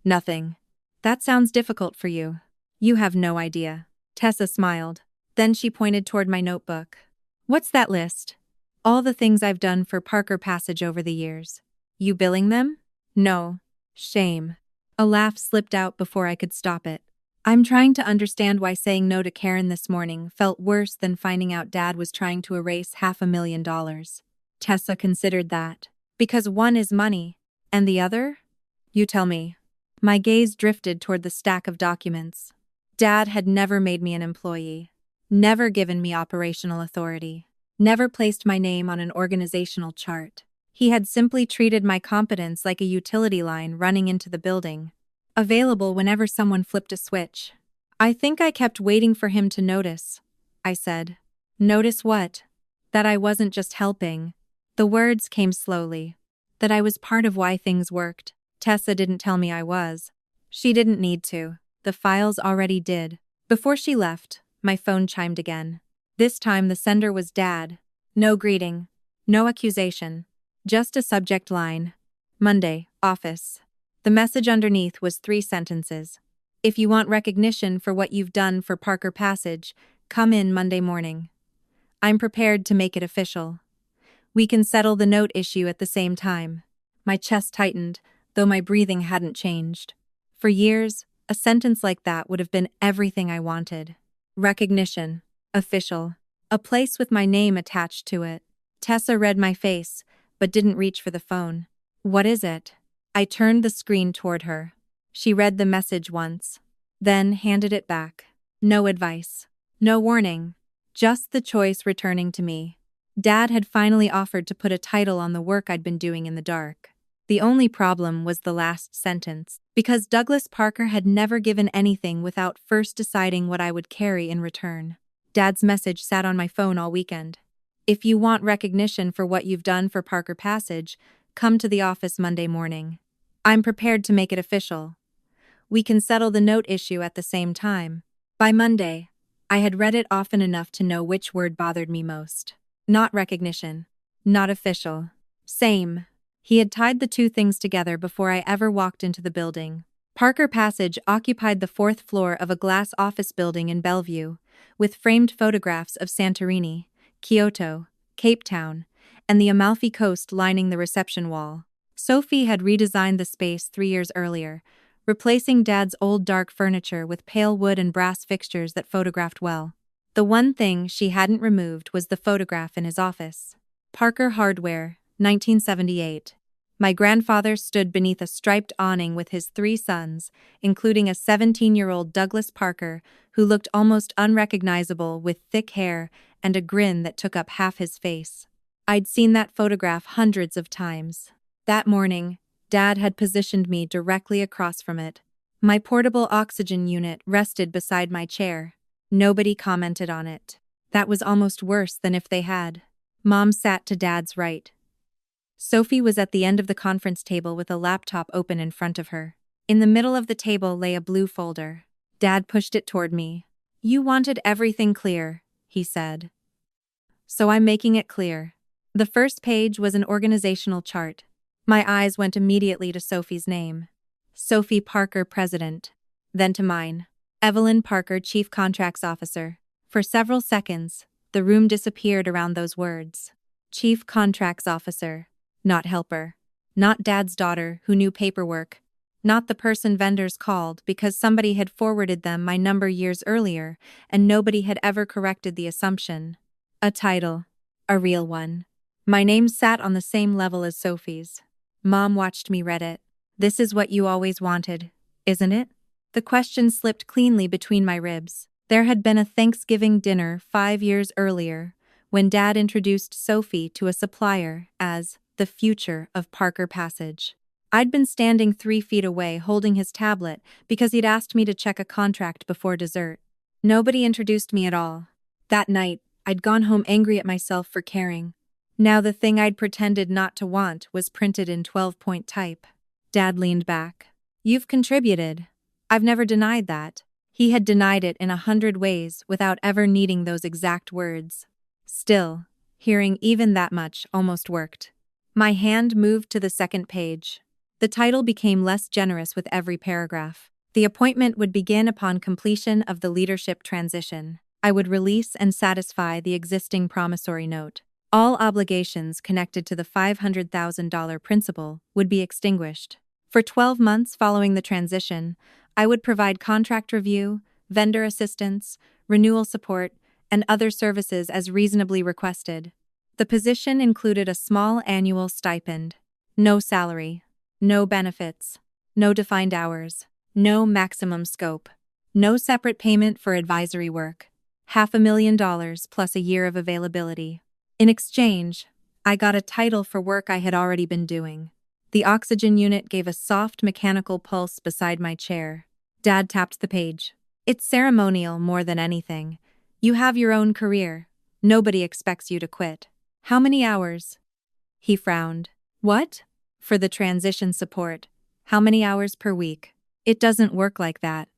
Nothing. That sounds difficult for you. You have no idea. Tessa smiled. Then she pointed toward my notebook. What's that list? All the things I've done for Parker Passage over the years. You billing them? No. Shame. A laugh slipped out before I could stop it. I'm trying to understand why saying no to Karen this morning felt worse than finding out Dad was trying to erase $500,000. Tessa considered that. Because one is money. And the other? You tell me. My gaze drifted toward the stack of documents. Dad had never made me an employee. Never given me operational authority. Never placed my name on an organizational chart. He had simply treated my competence like a utility line running into the building, available whenever someone flipped a switch. I think I kept waiting for him to notice, I said. Notice what? That I wasn't just helping. The words came slowly. That I was part of why things worked. Tessa didn't tell me I was. She didn't need to. The files already did. Before she left, my phone chimed again. This time the sender was Dad. No greeting. No accusation. Just a subject line. Monday, office. The message underneath was 3 sentences. If you want recognition for what you've done for Parker Passage, come in Monday morning. I'm prepared to make it official. We can settle the note issue at the same time. My chest tightened, though my breathing hadn't changed. For years, a sentence like that would have been everything I wanted. Recognition. Official. A place with my name attached to it. Tessa read my face, but didn't reach for the phone. What is it? I turned the screen toward her. She read the message once, then handed it back. No advice. No warning. Just the choice returning to me. Dad had finally offered to put a title on the work I'd been doing in the dark. The only problem was the last sentence, because Douglas Parker had never given anything without first deciding what I would carry in return. Dad's message sat on my phone all weekend. If you want recognition for what you've done for Parker Passage, come to the office Monday morning. I'm prepared to make it official. We can settle the note issue at the same time. By Monday, I had read it often enough to know which word bothered me most. Not recognition. Not official. Same. He had tied the 2 things together before I ever walked into the building. Parker Passage occupied the 4th floor of a glass office building in Bellevue, with framed photographs of Santorini, Kyoto, Cape Town, and the Amalfi Coast lining the reception wall. Sophie had redesigned the space 3 years earlier, replacing Dad's old dark furniture with pale wood and brass fixtures that photographed well. The one thing she hadn't removed was the photograph in his office. Parker Hardware, 1978. My grandfather stood beneath a striped awning with his 3 sons, including a 17-year-old Douglas Parker who looked almost unrecognizable with thick hair and a grin that took up half his face. I'd seen that photograph hundreds of times. That morning, Dad had positioned me directly across from it. My portable oxygen unit rested beside my chair. Nobody commented on it. That was almost worse than if they had. Mom sat to Dad's right. Sophie was at the end of the conference table with a laptop open in front of her. In the middle of the table lay a blue folder. Dad pushed it toward me. You wanted everything clear, he said. So I'm making it clear. The first page was an organizational chart. My eyes went immediately to Sophie's name. Sophie Parker, President. Then to mine. Evelyn Parker, Chief Contracts Officer. For several seconds, the room disappeared around those words. Chief Contracts Officer. Not helper. Not Dad's daughter who knew paperwork. Not the person vendors called because somebody had forwarded them my number years earlier and nobody had ever corrected the assumption. A title. A real one. My name sat on the same level as Sophie's. Mom watched me read it. This is what you always wanted, isn't it? The question slipped cleanly between my ribs. There had been a Thanksgiving dinner 5 years earlier when Dad introduced Sophie to a supplier as the future of Parker Passage. I'd been standing 3 feet away holding his tablet because he'd asked me to check a contract before dessert. Nobody introduced me at all. That night, I'd gone home angry at myself for caring. Now the thing I'd pretended not to want was printed in 12-point type. Dad leaned back. You've contributed. I've never denied that. He had denied it in 100 ways without ever needing those exact words. Still, hearing even that much almost worked. My hand moved to the second page. The title became less generous with every paragraph. The appointment would begin upon completion of the leadership transition. I would release and satisfy the existing promissory note. All obligations connected to the $500,000 principal would be extinguished. For 12 months following the transition, I would provide contract review, vendor assistance, renewal support, and other services as reasonably requested. The position included a small annual stipend. No salary. No benefits. No defined hours. No maximum scope. No separate payment for advisory work. $500,000 plus a year of availability. In exchange, I got a title for work I had already been doing. The oxygen unit gave a soft mechanical pulse beside my chair. Dad tapped the page. It's ceremonial more than anything. You have your own career. Nobody expects you to quit. How many hours? He frowned. What? For the transition support. How many hours per week? It doesn't work like that.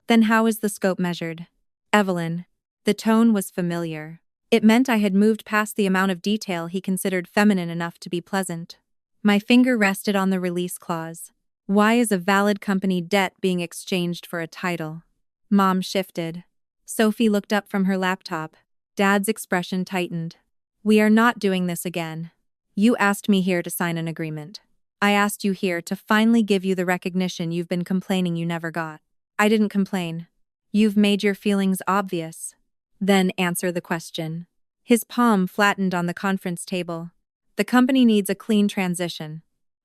Then how is the scope measured? Evelyn. The tone was familiar. It meant I had moved past the amount of detail he considered feminine enough to be pleasant. My finger rested on the release clause. Why is a valid company debt being exchanged for a title? Mom shifted. Sophie looked up from her laptop. Dad's expression tightened. We are not doing this again. You asked me here to sign an agreement. I asked you here to finally give you the recognition you've been complaining you never got. I didn't complain. You've made your feelings obvious. Then answer the question. His palm flattened on the conference table. The company needs a clean transition.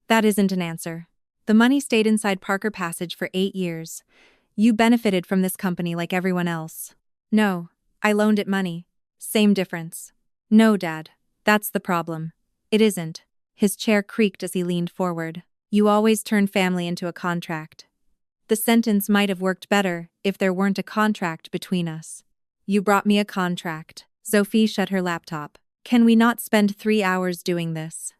That isn't an answer. The money stayed inside Parker Passage for 8 years. You benefited from this company like everyone else. No, I loaned it money. Same difference. No, Dad. That's the problem. It isn't. His chair creaked as he leaned forward. You always turn family into a contract. The sentence might have worked better if there weren't a contract between us. You brought me a contract. Sophie shut her laptop. Can we not spend 3 hours doing this?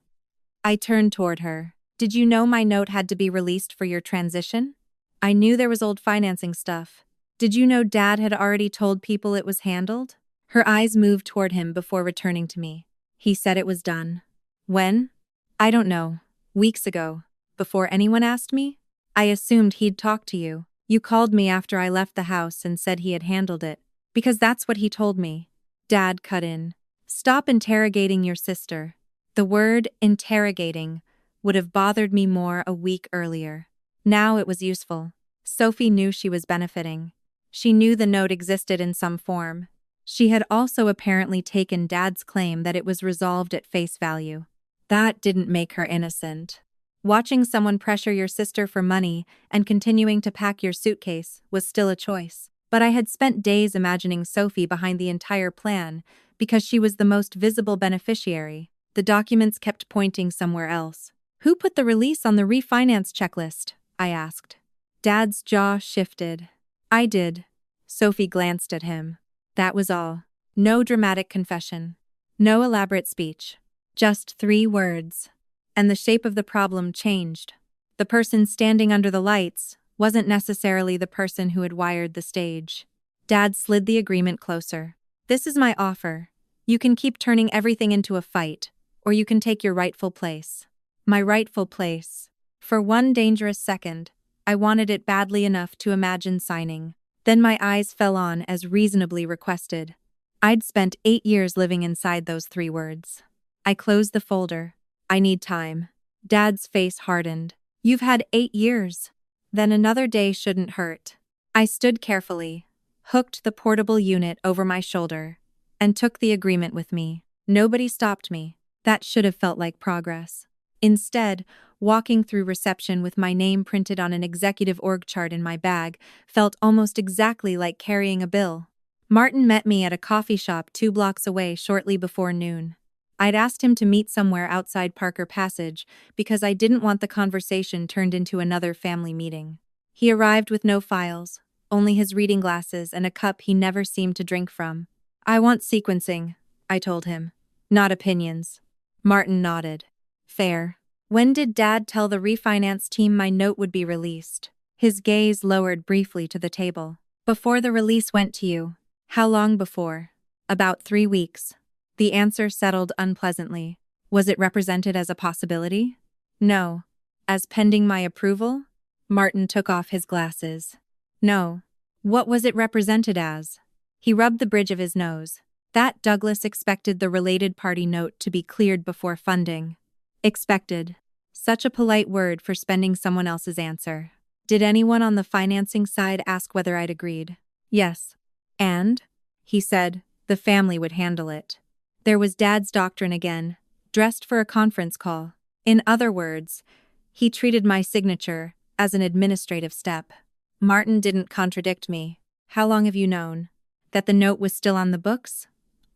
I turned toward her. Did you know my note had to be released for your transition? I knew there was old financing stuff. Did you know Dad had already told people it was handled? Her eyes moved toward him before returning to me. He said it was done. When? I don't know. Weeks ago. Before anyone asked me? I assumed he'd talk to you. You called me after I left the house and said he had handled it. Because that's what he told me. Dad cut in. Stop interrogating your sister. The word interrogating would have bothered me more a week earlier. Now it was useful. Sophie knew she was benefiting. She knew the note existed in some form. She had also apparently taken Dad's claim that it was resolved at face value. That didn't make her innocent. Watching someone pressure your sister for money and continuing to pack your suitcase was still a choice. But I had spent days imagining Sophie behind the entire plan because she was the most visible beneficiary. The documents kept pointing somewhere else. Who put the release on the refinance checklist? I asked. Dad's jaw shifted. I did. Sophie glanced at him. That was all. No dramatic confession. No elaborate speech. Just 3 words. And the shape of the problem changed. The person standing under the lights wasn't necessarily the person who had wired the stage. Dad slid the agreement closer. This is my offer. You can keep turning everything into a fight, or you can take your rightful place. My rightful place. For one dangerous second, I wanted it badly enough to imagine signing. Then my eyes fell on as reasonably requested. I'd spent 8 years living inside those 3 words. I closed the folder. I need time. Dad's face hardened. You've had 8 years. Then another day shouldn't hurt. I stood carefully, hooked the portable unit over my shoulder, and took the agreement with me. Nobody stopped me. That should have felt like progress. Instead, walking through reception with my name printed on an executive org chart in my bag felt almost exactly like carrying a bill. Martin met me at a coffee shop 2 blocks away shortly before noon. I'd asked him to meet somewhere outside Parker Passage because I didn't want the conversation turned into another family meeting. He arrived with no files, only his reading glasses and a cup he never seemed to drink from. I want sequencing, I told him. Not opinions. Martin nodded. Fair. When did Dad tell the refinance team my note would be released? His gaze lowered briefly to the table. Before the release went to you. How long before? About 3 weeks. The answer settled unpleasantly. Was it represented as a possibility? No. As pending my approval? Martin took off his glasses. No. What was it represented as? He rubbed the bridge of his nose. That Douglas expected the related party note to be cleared before funding. Expected. Such a polite word for spending someone else's answer. Did anyone on the financing side ask whether I'd agreed? Yes. And? He said, the family would handle it. There was Dad's doctrine again, dressed for a conference call. In other words, he treated my signature as an administrative step. Martin didn't contradict me. How long have you known? That the note was still on the books?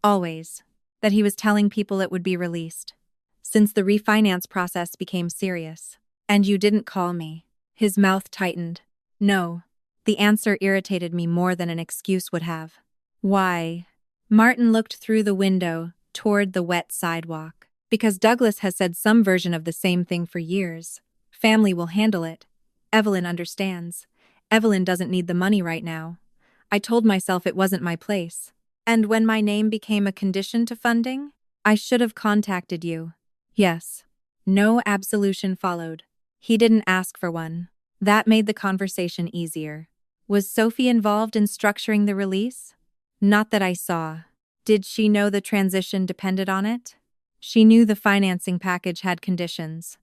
Always. That he was telling people it would be released. Since the refinance process became serious. And you didn't call me. His mouth tightened. No. The answer irritated me more than an excuse would have. Why? Martin looked through the window toward the wet sidewalk. Because Douglas has said some version of the same thing for years. Family will handle it. Evelyn understands. Evelyn doesn't need the money right now. I told myself it wasn't my place. And when my name became a condition to funding, I should have contacted you. Yes. No absolution followed. He didn't ask for one. That made the conversation easier. Was Sophie involved in structuring the release? Not that I saw. Did she know the transition depended on it? She knew the financing package had conditions.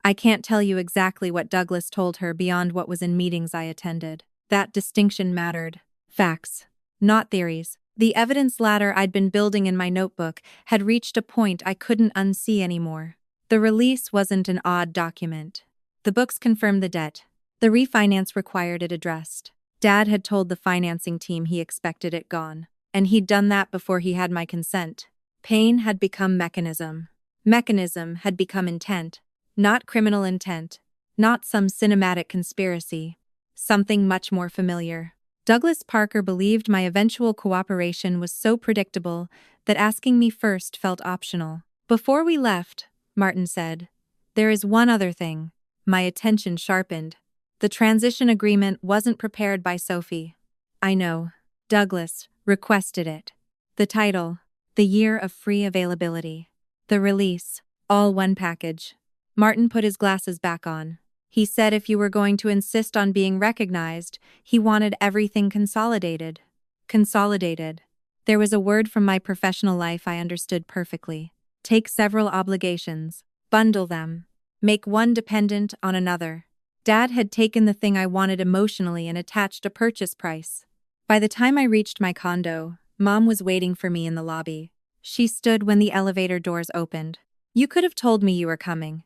I can't tell you exactly what Douglas told her beyond what was in meetings I attended. That distinction mattered. Facts, not theories. The evidence ladder I'd been building in my notebook had reached a point I couldn't unsee anymore. The release wasn't an odd document. The books confirmed the debt. The refinance required it addressed. Dad had told the financing team he expected it gone, and he'd done that before he had my consent. Pain had become mechanism. Mechanism had become intent. Not criminal intent. Not some cinematic conspiracy. Something much more familiar. Douglas Parker believed my eventual cooperation was so predictable that asking me first felt optional. Before we left, Martin said, "There is one other thing." My attention sharpened. The transition agreement wasn't prepared by Sophie. I know. Douglas requested it. The title, The Year of Free Availability. The release, all one package. Martin put his glasses back on. He said if you were going to insist on being recognized, he wanted everything consolidated. Consolidated. There was a word from my professional life I understood perfectly. Take several obligations. Bundle them. Make one dependent on another. Dad had taken the thing I wanted emotionally and attached a purchase price. By the time I reached my condo, Mom was waiting for me in the lobby. She stood when the elevator doors opened. "You could have told me you were coming.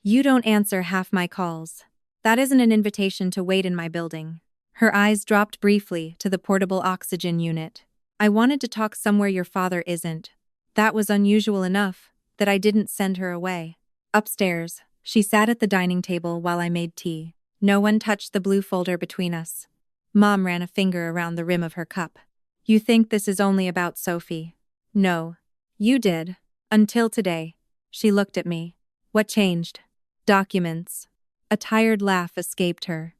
You don't answer half my calls. That isn't an invitation to wait in my building." Her eyes dropped briefly to the portable oxygen unit. "I wanted to talk somewhere your father isn't." That was unusual enough that I didn't send her away. Upstairs, she sat at the dining table while I made tea. No one touched the blue folder between us. Mom ran a finger around the rim of her cup. "You think this is only about Sophie?" "No. You did. Until today." She looked at me. "What changed?" "Documents." A tired laugh escaped her.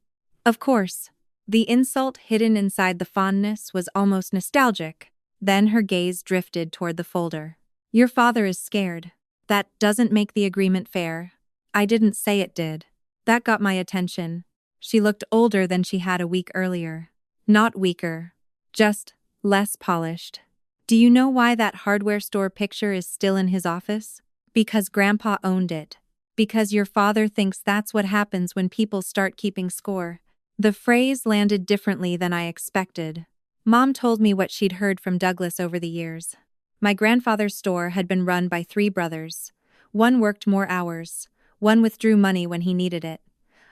Of course. The insult hidden inside the fondness was almost nostalgic. Then her gaze drifted toward the folder. "Your father is scared. That doesn't make the agreement fair." "I didn't say it did." That got my attention. She looked older than she had a week earlier. Not weaker. Just less polished. "Do you know why that hardware store picture is still in his office? Because Grandpa owned it. Because your father thinks that's what happens when people start keeping score." The phrase landed differently than I expected. Mom told me what she'd heard from Douglas over the years. My grandfather's store had been run by 3 brothers. One worked more hours. One withdrew money when he needed it.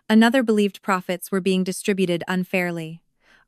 Another believed profits were being distributed unfairly.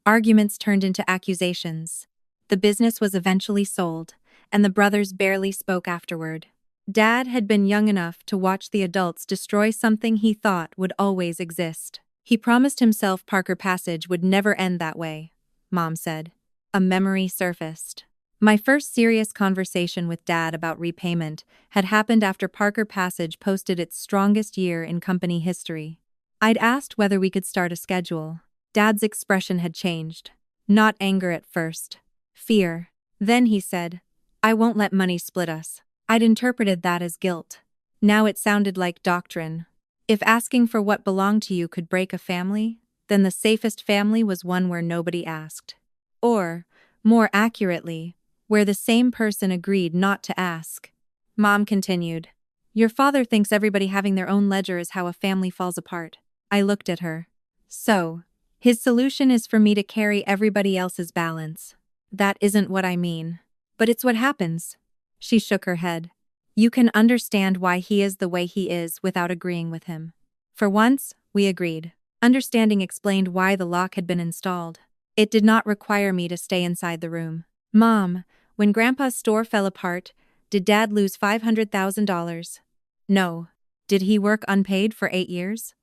Arguments turned into accusations. The business was eventually sold, and the brothers barely spoke afterward. Dad had been young enough to watch the adults destroy something he thought would always exist. He promised himself Parker Passage would never end that way, Mom said. A memory surfaced. My first serious conversation with Dad about repayment had happened after Parker Passage posted its strongest year in company history. I'd asked whether we could start a schedule. Dad's expression had changed. Not anger at first. Fear. Then he said, "I won't let money split us." I'd interpreted that as guilt. Now it sounded like doctrine. If asking for what belonged to you could break a family, then the safest family was one where nobody asked. Or, more accurately, where the same person agreed not to ask. Mom continued, "Your father thinks everybody having their own ledger is how a family falls apart." I looked at her. "So, his solution is for me to carry everybody else's balance." "That isn't what I mean. But it's what happens." She shook her head. "You can understand why he is the way he is without agreeing with him." For once, we agreed. Understanding explained why the lock had been installed. It did not require me to stay inside the room. "Mom, when Grandpa's store fell apart, did Dad lose $500,000? "No." "Did he work unpaid for 8 years?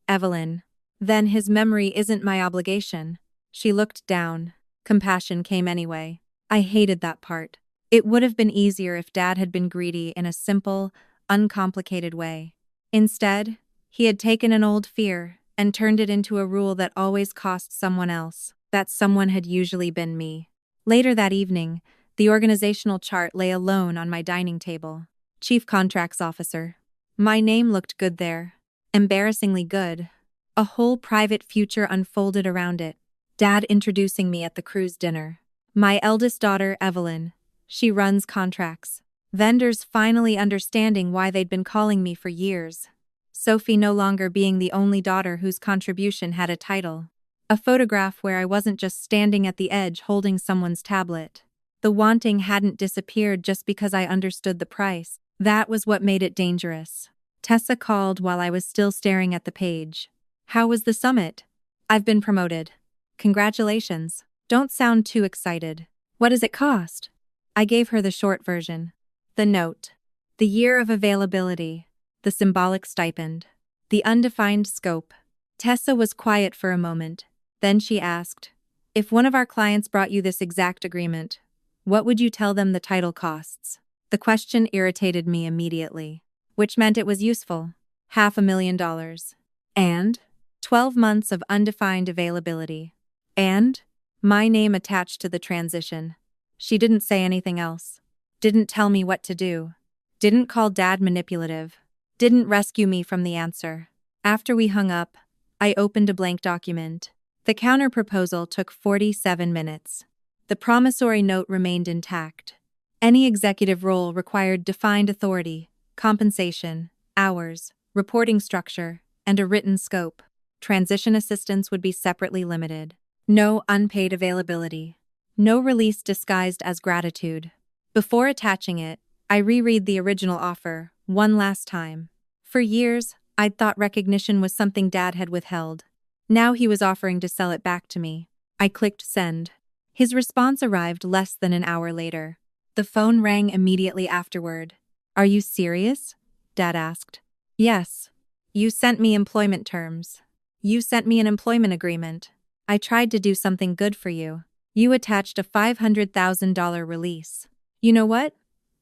"Evelyn." "Then his memory isn't my obligation." She looked down. Compassion came anyway. I hated that part. It would have been easier if Dad had been greedy in a simple, uncomplicated way. Instead, he had taken an old fear and turned it into a rule that always cost someone else. That someone had usually been me. Later that evening, the organizational chart lay alone on my dining table. Chief Contracts Officer. My name looked good there. Embarrassingly good. A whole private future unfolded around it. Dad introducing me at the cruise dinner. My eldest daughter, Evelyn. She runs contracts. Vendors finally understanding why they'd been calling me for years. Sophie no longer being the only daughter whose contribution had a title. A photograph where I wasn't just standing at the edge holding someone's tablet. The wanting hadn't disappeared just because I understood the price. That was what made it dangerous. Tessa called while I was still staring at the page. How was the summit? I've been promoted. Congratulations. Don't sound too excited. What does it cost? I gave her the short version. The note. The year of availability. The symbolic stipend. The undefined scope. Tessa was quiet for a moment. Then she asked, if one of our clients brought you this exact agreement, what would you tell them the title costs? The question irritated me immediately, which meant it was useful. $500,000. And 12 months of undefined availability. And my name attached to the transition. She didn't say anything else. Didn't tell me what to do. Didn't call Dad manipulative. Didn't rescue me from the answer. After we hung up, I opened a blank document. The counter-proposal took 47 minutes. The promissory note remained intact. Any executive role required defined authority, compensation, hours, reporting structure, and a written scope. Transition assistance would be separately limited. No unpaid availability. No release disguised as gratitude. Before attaching it, I reread the original offer one last time. For years, I'd thought recognition was something Dad had withheld. Now he was offering to sell it back to me. I clicked send. His response arrived less than an hour later. The phone rang immediately afterward. Are you serious? Dad asked. Yes. You sent me employment terms. You sent me an employment agreement. I tried to do something good for you. You attached a $500,000 release. You know what?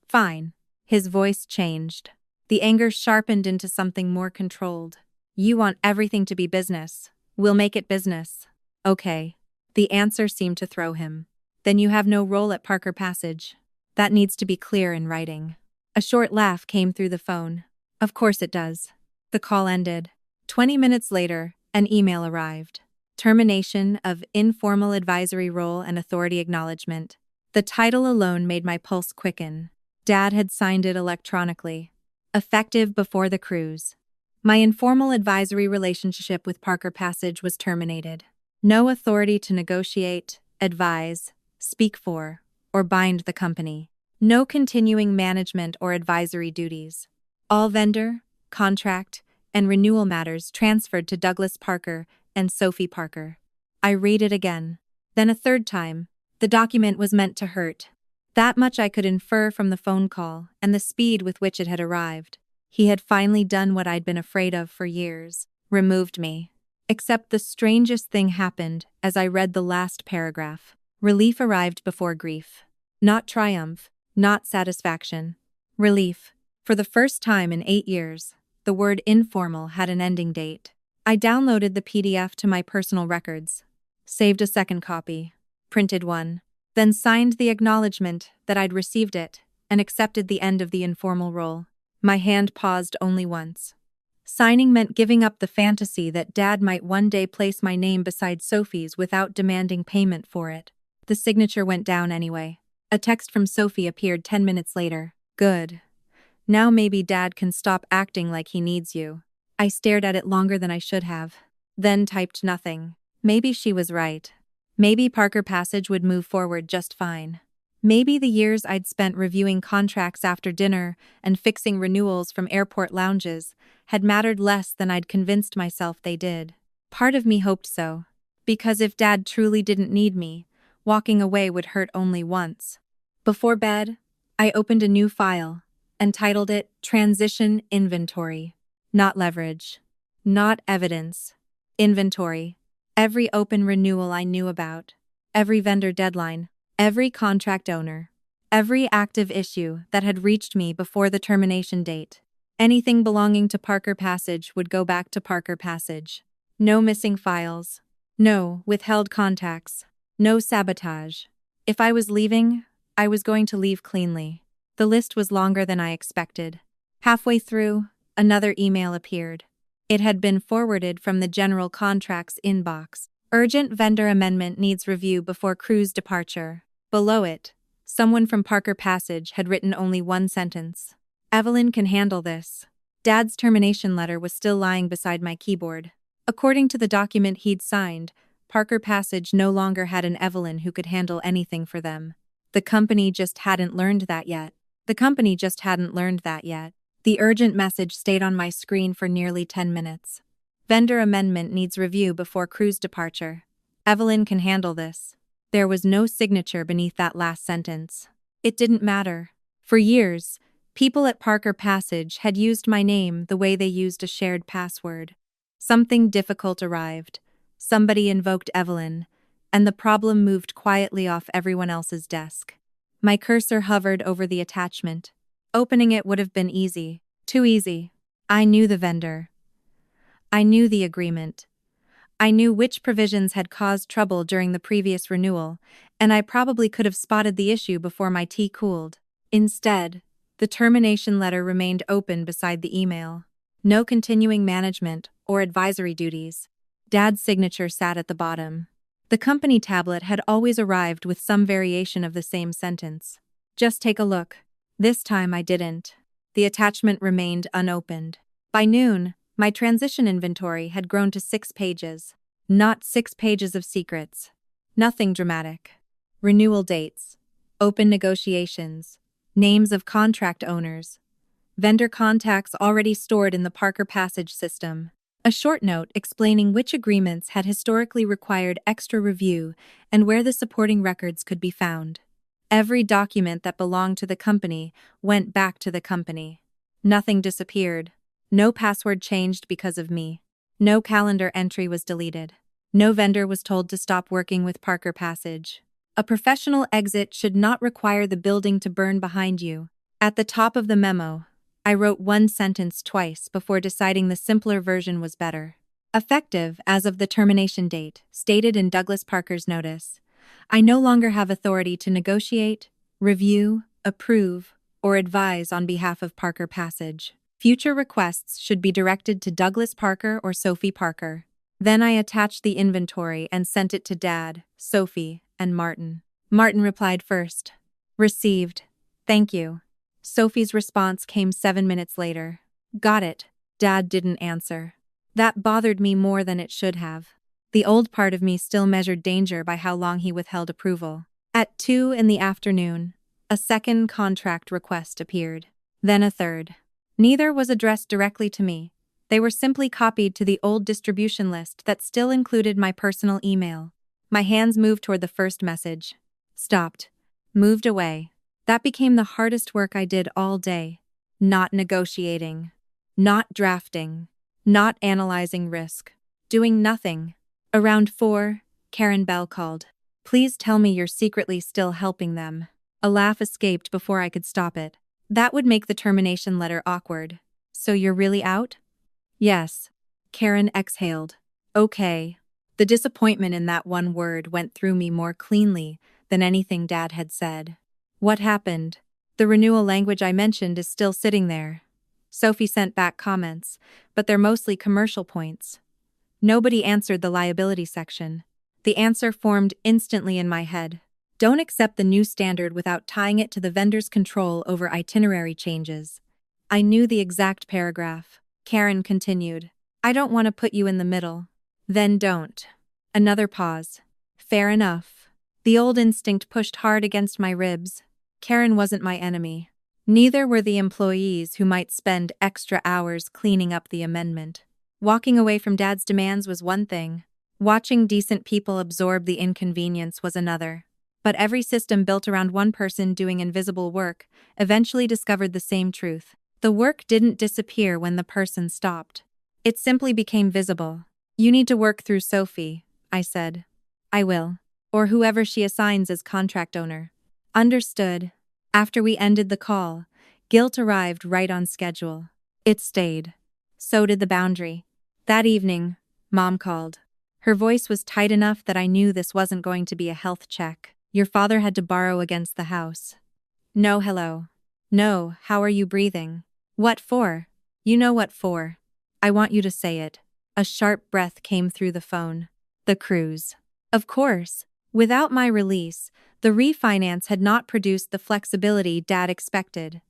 Fine. His voice changed. The anger sharpened into something more controlled. You want everything to be business. We'll make it business. Okay. The answer seemed to throw him. Then you have no role at Parker Passage. That needs to be clear in writing. A short laugh came through the phone. Of course it does. The call ended. 20 minutes later, an email arrived. Termination of informal advisory role and authority acknowledgement. The title alone made my pulse quicken. Dad had signed it electronically. Effective before the cruise. My informal advisory relationship with Parker Passage was terminated. No authority to negotiate, advise, speak for, or bind the company. No continuing management or advisory duties. All vendor, contract, and renewal matters transferred to Douglas Parker and Sophie Parker. I read it again. Then a third time. The document was meant to hurt. That much I could infer from the phone call and the speed with which it had arrived. He had finally done what I'd been afraid of for years. Removed me. Except the strangest thing happened as I read the last paragraph. Relief arrived before grief. Not triumph, not satisfaction. Relief. For the first time in 8 years, the word informal had an ending date. I downloaded the PDF to my personal records, saved a second copy, printed one, then signed the acknowledgement that I'd received it and accepted the end of the informal role. My hand paused only once. Signing meant giving up the fantasy that Dad might one day place my name beside Sophie's without demanding payment for it. The signature went down anyway. A text from Sophie appeared 10 minutes later. Good. Now maybe Dad can stop acting like he needs you. I stared at it longer than I should have. Then typed nothing. Maybe she was right. Maybe Parker Passage would move forward just fine. Maybe the years I'd spent reviewing contracts after dinner and fixing renewals from airport lounges had mattered less than I'd convinced myself they did. Part of me hoped so. Because if Dad truly didn't need me, walking away would hurt only once. Before bed, I opened a new file and titled it Transition Inventory. Not leverage. Not evidence. Inventory. Every open renewal I knew about. Every vendor deadline. Every contract owner. Every active issue that had reached me before the termination date. Anything belonging to Parker Passage would go back to Parker Passage. No missing files. No withheld contacts. No sabotage. If I was leaving, I was going to leave cleanly. The list was longer than I expected. Halfway through, another email appeared. It had been forwarded from the general contracts inbox. Urgent vendor amendment needs review before cruise departure. Below it, someone from Parker Passage had written only one sentence. Evelyn can handle this. Dad's termination letter was still lying beside my keyboard. According to the document he'd signed, Parker Passage no longer had an Evelyn who could handle anything for them. The company just hadn't learned that yet. The urgent message stayed on my screen for nearly 10 minutes. Vendor amendment needs review before cruise departure. Evelyn can handle this. There was no signature beneath that last sentence. It didn't matter. For years, people at Parker Passage had used my name the way they used a shared password. Something difficult arrived. Somebody invoked Evelyn, and the problem moved quietly off everyone else's desk. My cursor hovered over the attachment. Opening it would have been easy. Too easy. I knew the vendor. I knew the agreement. I knew which provisions had caused trouble during the previous renewal, and I probably could have spotted the issue before my tea cooled. Instead, the termination letter remained open beside the email. No continuing management or advisory duties. Dad's signature sat at the bottom. The company tablet had always arrived with some variation of the same sentence. Just take a look. This time I didn't. The attachment remained unopened. By noon, my transition inventory had grown to 6 pages. Not 6 pages of secrets. Nothing dramatic. Renewal dates. Open negotiations. Names of contract owners. Vendor contacts already stored in the Parker Passage system. A short note explaining which agreements had historically required extra review and where the supporting records could be found. Every document that belonged to the company went back to the company. Nothing disappeared. No password changed because of me. No calendar entry was deleted. No vendor was told to stop working with Parker Passage. A professional exit should not require the building to burn behind you. At the top of the memo, I wrote one sentence twice before deciding the simpler version was better. Effective as of the termination date, stated in Douglas Parker's notice. I no longer have authority to negotiate, review, approve, or advise on behalf of Parker Passage. Future requests should be directed to Douglas Parker or Sophie Parker. Then I attached the inventory and sent it to Dad, Sophie, and Martin. Martin replied first. Received. Thank you. Sophie's response came 7 minutes later. Got it. Dad didn't answer. That bothered me more than it should have. The old part of me still measured danger by how long he withheld approval. At 2 in the afternoon, a second contract request appeared. Then a third. Neither was addressed directly to me. They were simply copied to the old distribution list that still included my personal email. My hands moved toward the first message. Stopped. Moved away. That became the hardest work I did all day. Not negotiating. Not drafting. Not analyzing risk. Doing nothing. Around 4, Karen Bell called. Please tell me you're secretly still helping them. A laugh escaped before I could stop it. That would make the termination letter awkward. So you're really out? Yes. Karen exhaled. Okay. The disappointment in that one word went through me more cleanly than anything Dad had said. What happened? The renewal language I mentioned is still sitting there. Sophie sent back comments, but they're mostly commercial points. Nobody answered the liability section. The answer formed instantly in my head. Don't accept the new standard without tying it to the vendor's control over itinerary changes. I knew the exact paragraph. Karen continued. I don't want to put you in the middle. Then don't. Another pause. Fair enough. The old instinct pushed hard against my ribs. Karen wasn't my enemy. Neither were the employees who might spend extra hours cleaning up the amendment. Walking away from Dad's demands was one thing. Watching decent people absorb the inconvenience was another. But every system built around one person doing invisible work eventually discovered the same truth. The work didn't disappear when the person stopped. It simply became visible. You need to work through Sophie, I said. I will. Or whoever she assigns as contract owner. Understood. After we ended the call, guilt arrived right on schedule. It stayed. So did the boundary. That evening, Mom called. Her voice was tight enough that I knew this wasn't going to be a health check. Your father had to borrow against the house. No, hello. No, how are you breathing? What for? You know what for. I want you to say it. A sharp breath came through the phone. The cruise. Of course. Without my release, the refinance had not produced the flexibility Dad expected.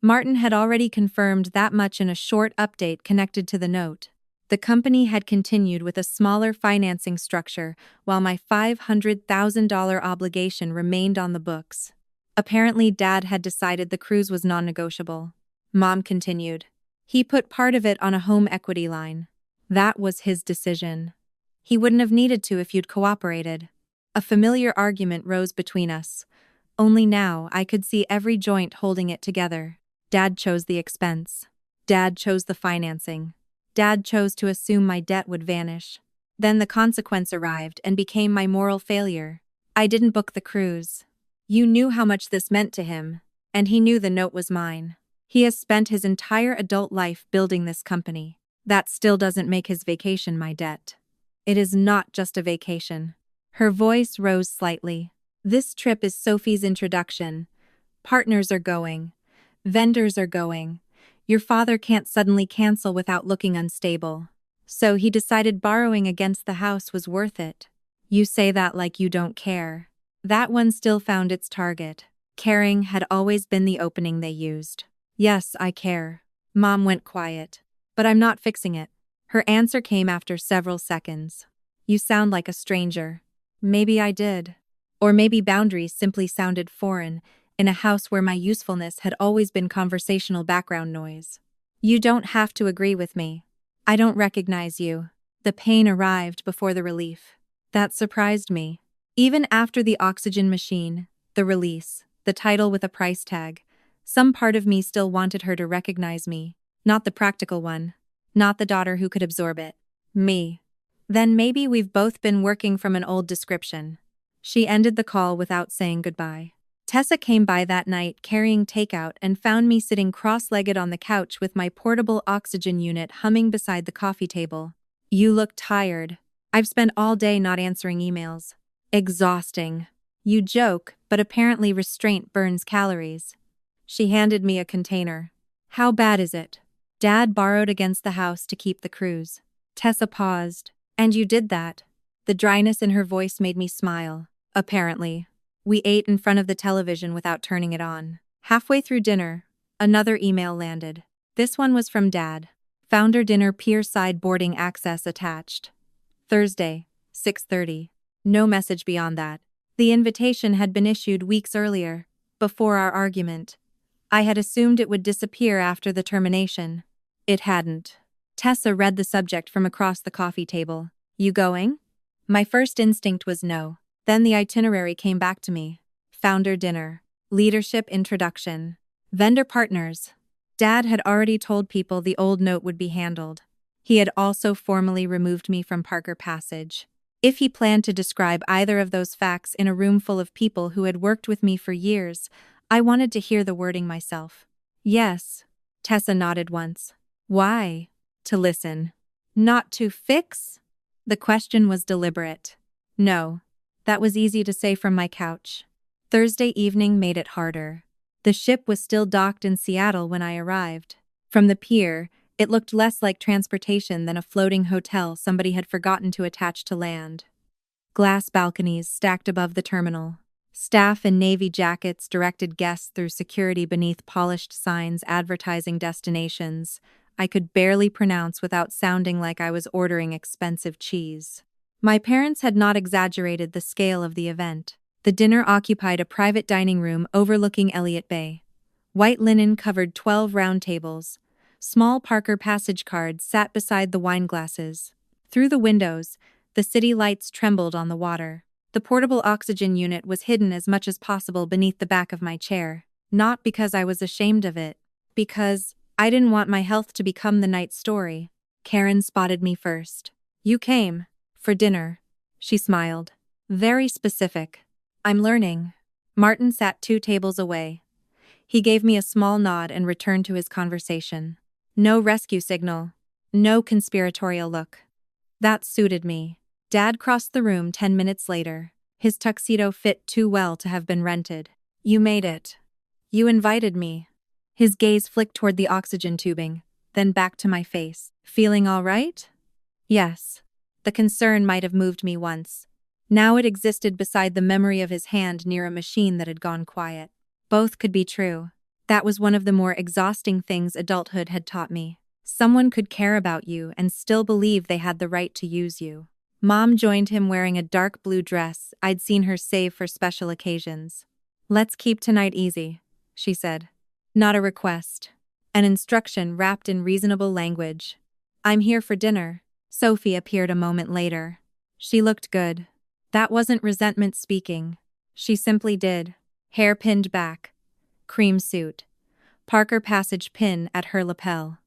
Martin had already confirmed that much in a short update connected to the note. The company had continued with a smaller financing structure while my $500,000 obligation remained on the books. Apparently, Dad had decided the cruise was non-negotiable. Mom continued. He put part of it on a home equity line. That was his decision. He wouldn't have needed to if you'd cooperated. A familiar argument rose between us. Only now I could see every joint holding it together. Dad chose the expense. Dad chose the financing. Dad chose to assume my debt would vanish. Then the consequence arrived and became my moral failure. I didn't book the cruise. You knew how much this meant to him, and he knew the note was mine. He has spent his entire adult life building this company. That still doesn't make his vacation my debt. It is not just a vacation. Her voice rose slightly. This trip is Sophie's introduction. Partners are going. Vendors are going. Your father can't suddenly cancel without looking unstable. So he decided borrowing against the house was worth it. You say that like you don't care. That one still found its target. Caring had always been the opening they used. Yes, I care. Mom went quiet. But I'm not fixing it. Her answer came after several seconds. You sound like a stranger. Maybe I did. Or maybe boundaries simply sounded foreign, in a house where my usefulness had always been conversational background noise. You don't have to agree with me. I don't recognize you. The pain arrived before the relief. That surprised me. Even after the oxygen machine, the release, the title with a price tag, some part of me still wanted her to recognize me. Not the practical one. Not the daughter who could absorb it. Me. Then maybe we've both been working from an old description. She ended the call without saying goodbye. Tessa came by that night carrying takeout and found me sitting cross-legged on the couch with my portable oxygen unit humming beside the coffee table. You look tired. I've spent all day not answering emails. Exhausting. You joke, but apparently restraint burns calories. She handed me a container. How bad is it? Dad borrowed against the house to keep the cruise. Tessa paused. And you did that? The dryness in her voice made me smile. Apparently. We ate in front of the television without turning it on. Halfway through dinner, another email landed. This one was from Dad. Founder dinner pier-side boarding access attached. Thursday, 6:30. No message beyond that. The invitation had been issued weeks earlier, before our argument. I had assumed it would disappear after the termination. It hadn't. Tessa read the subject from across the coffee table. You going? My first instinct was no. Then the itinerary came back to me. Founder dinner. Leadership introduction. Vendor partners. Dad had already told people the old note would be handled. He had also formally removed me from Parker Passage. If he planned to describe either of those facts in a room full of people who had worked with me for years, I wanted to hear the wording myself. Yes. Tessa nodded once. Why? To listen. Not to fix? The question was deliberate. No. That was easy to say from my couch. Thursday evening made it harder. The ship was still docked in Seattle when I arrived. From the pier, it looked less like transportation than a floating hotel somebody had forgotten to attach to land. Glass balconies stacked above the terminal. Staff in navy jackets directed guests through security beneath polished signs advertising destinations I could barely pronounce without sounding like I was ordering expensive cheese. My parents had not exaggerated the scale of the event. The dinner occupied a private dining room overlooking Elliott Bay. White linen covered 12 round tables. Small Parker Passage cards sat beside the wine glasses. Through the windows, the city lights trembled on the water. The portable oxygen unit was hidden as much as possible beneath the back of my chair. Not because I was ashamed of it. Because I didn't want my health to become the night's story. Karen spotted me first. You came. For dinner. She smiled. Very specific. I'm learning. Martin sat 2 tables away. He gave me a small nod and returned to his conversation. No rescue signal. No conspiratorial look. That suited me. Dad crossed the room 10 minutes later. His tuxedo fit too well to have been rented. You made it. You invited me. His gaze flicked toward the oxygen tubing, then back to my face. Feeling all right? Yes. The concern might have moved me once. Now it existed beside the memory of his hand near a machine that had gone quiet. Both could be true. That was one of the more exhausting things adulthood had taught me. Someone could care about you and still believe they had the right to use you. Mom joined him wearing a dark blue dress I'd seen her save for special occasions. Let's keep tonight easy, she said. Not a request. An instruction wrapped in reasonable language. I'm here for dinner. Sophie appeared a moment later. She looked good. That wasn't resentment speaking. She simply did. Hair pinned back. Cream suit. Parker Passage pin at her lapel.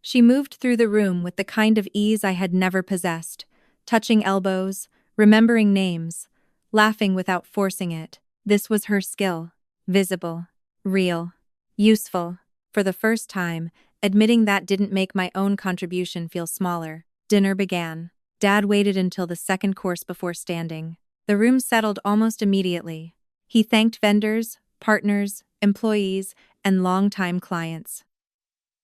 She moved through the room with the kind of ease I had never possessed, touching elbows, remembering names, laughing without forcing it. This was her skill. Visible. Real. Useful. For the first time, admitting that didn't make my own contribution feel smaller. Dinner began. Dad waited until the second course before standing. The room settled almost immediately. He thanked vendors, partners, employees, and longtime clients.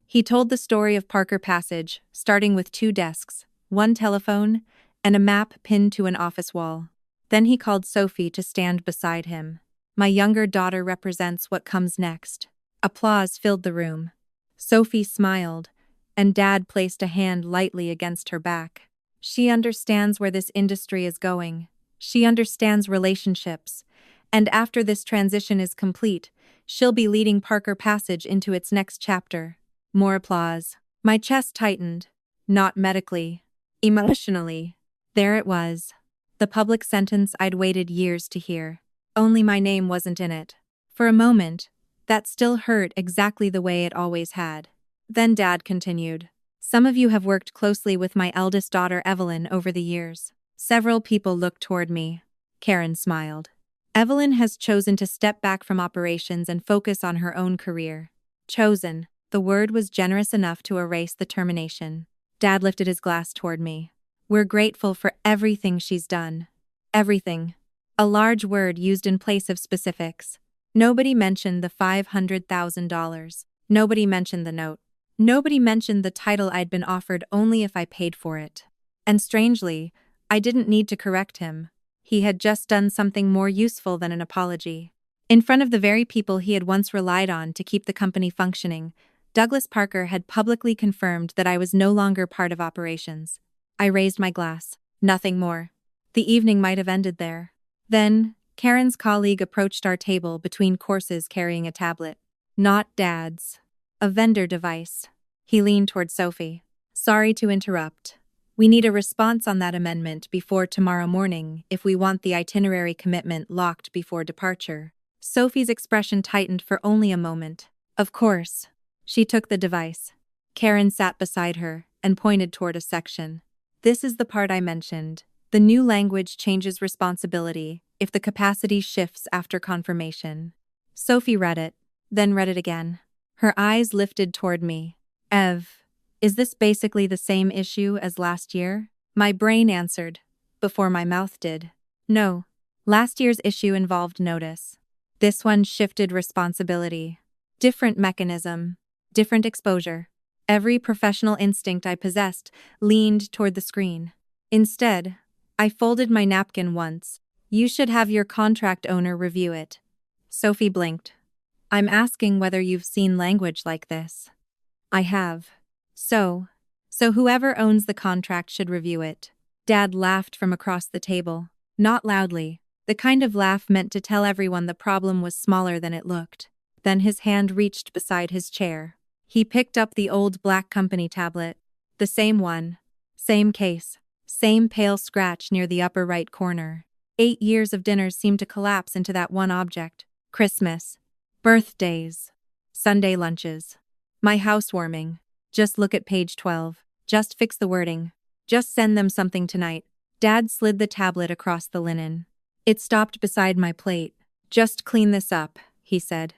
He told the story of Parker Passage, starting with 2 desks, 1 telephone, and a map pinned to an office wall. Then he called Sophie to stand beside him. My younger daughter represents what comes next. Applause filled the room. Sophie smiled, and Dad placed a hand lightly against her back. She understands where this industry is going. She understands relationships. And after this transition is complete, she'll be leading Parker Passage into its next chapter. More applause. My chest tightened. Not medically. Emotionally. There it was. The public sentence I'd waited years to hear. Only my name wasn't in it. For a moment, that still hurt exactly the way it always had. Then Dad continued. Some of you have worked closely with my eldest daughter Evelyn over the years. Several people looked toward me. Karen smiled. Evelyn has chosen to step back from operations and focus on her own career. Chosen. The word was generous enough to erase the termination. Dad lifted his glass toward me. We're grateful for everything she's done. Everything. A large word used in place of specifics. Nobody mentioned the $500,000. Nobody mentioned the note. Nobody mentioned the title I'd been offered only if I paid for it. And strangely, I didn't need to correct him. He had just done something more useful than an apology. In front of the very people he had once relied on to keep the company functioning, Douglas Parker had publicly confirmed that I was no longer part of operations. I raised my glass. Nothing more. The evening might have ended there. Then, Karen's colleague approached our table between courses carrying a tablet. Not Dad's. A vendor device. He leaned toward Sophie. Sorry to interrupt. We need a response on that amendment before tomorrow morning if we want the itinerary commitment locked before departure. Sophie's expression tightened for only a moment. Of course. She took the device. Karen sat beside her and pointed toward a section. This is the part I mentioned. The new language changes responsibility if the capacity shifts after confirmation. Sophie read it, then read it again. Her eyes lifted toward me. Ev, is this basically the same issue as last year? My brain answered, before my mouth did. No. Last year's issue involved notice. This one shifted responsibility. Different mechanism. Different exposure. Every professional instinct I possessed leaned toward the screen. Instead, I folded my napkin once. You should have your contract owner review it. Sophie blinked. I'm asking whether you've seen language like this. I have. So whoever owns the contract should review it. Dad laughed from across the table. Not loudly. The kind of laugh meant to tell everyone the problem was smaller than it looked. Then his hand reached beside his chair. He picked up the old black company tablet. The same one. Same case. Same pale scratch near the upper right corner. 8 years of dinners seemed to collapse into that one object. Christmas. Birthdays. Sunday lunches. My housewarming. Just look at page 12. Just fix the wording. Just send them something tonight. Dad slid the tablet across the linen. It stopped beside my plate. Just clean this up, he said.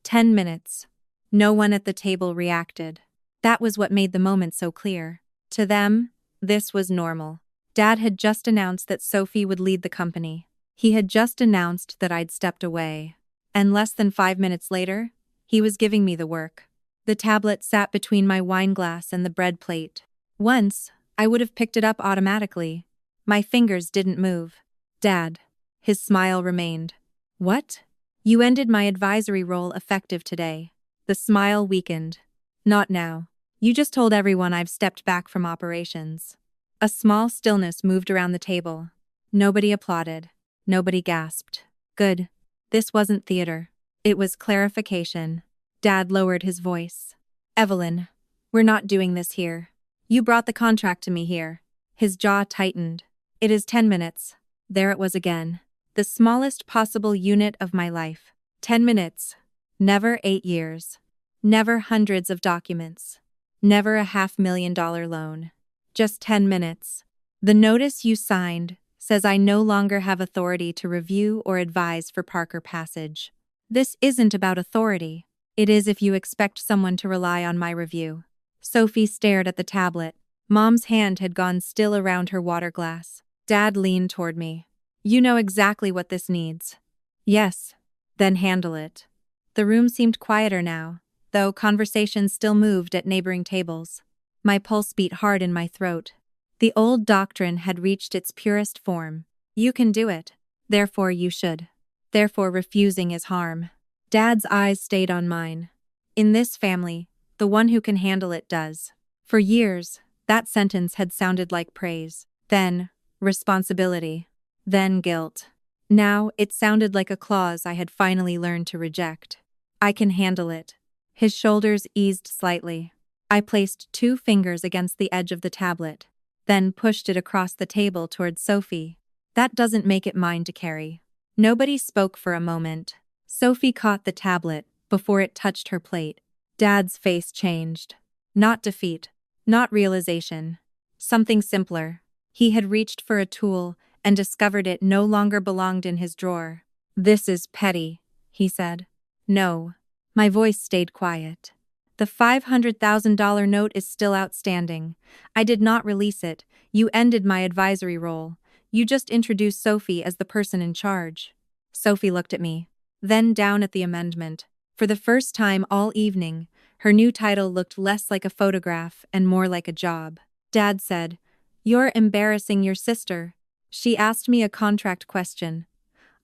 10 minutes. No one at the table reacted. That was what made the moment so clear. To them, This was normal. Dad had just announced that Sophie would lead the company. He had just announced that I'd stepped away. And less than 5 minutes later, he was giving me the work. The tablet sat between my wine glass and the bread plate. Once, I would have picked it up automatically. My fingers didn't move. Dad. His smile remained. What? You ended my advisory role effective today. The smile weakened. Not now. You just told everyone I've stepped back from operations. A small stillness moved around the table. Nobody applauded. Nobody gasped. Good. This wasn't theater. It was clarification. Dad lowered his voice. Evelyn, we're not doing this here. You brought the contract to me here. His jaw tightened. It is 10 minutes. There it was again. The smallest possible unit of my life. 10 minutes. Never 8 years. Never hundreds of documents. Never a $500,000 loan. Just 10 minutes. The notice you signed says I no longer have authority to review or advise for Parker Passage. This isn't about authority. It is if you expect someone to rely on my review. Sophie stared at the tablet. Mom's hand had gone still around her water glass. Dad leaned toward me. You know exactly what this needs. Yes. Then handle it. The room seemed quieter now, though conversation still moved at neighboring tables. My pulse beat hard in my throat. The old doctrine had reached its purest form. You can do it. Therefore you should. Therefore refusing is harm. Dad's eyes stayed on mine. In this family, the one who can handle it does. For years, that sentence had sounded like praise. Then, responsibility. Then guilt. Now, it sounded like a clause I had finally learned to reject. I can handle it. His shoulders eased slightly. I placed 2 fingers against the edge of the tablet, then pushed it across the table towards Sophie. That doesn't make it mine to carry. Nobody spoke for a moment. Sophie caught the tablet before it touched her plate. Dad's face changed. Not defeat. Not realization. Something simpler. He had reached for a tool and discovered it no longer belonged in his drawer. This is petty, he said. No. My voice stayed quiet. The $500,000 note is still outstanding. I did not release it. You ended my advisory role. You just introduced Sophie as the person in charge. Sophie looked at me, then down at the amendment. For the first time all evening, her new title looked less like a photograph and more like a job. Dad said, You're embarrassing your sister. She asked me a contract question.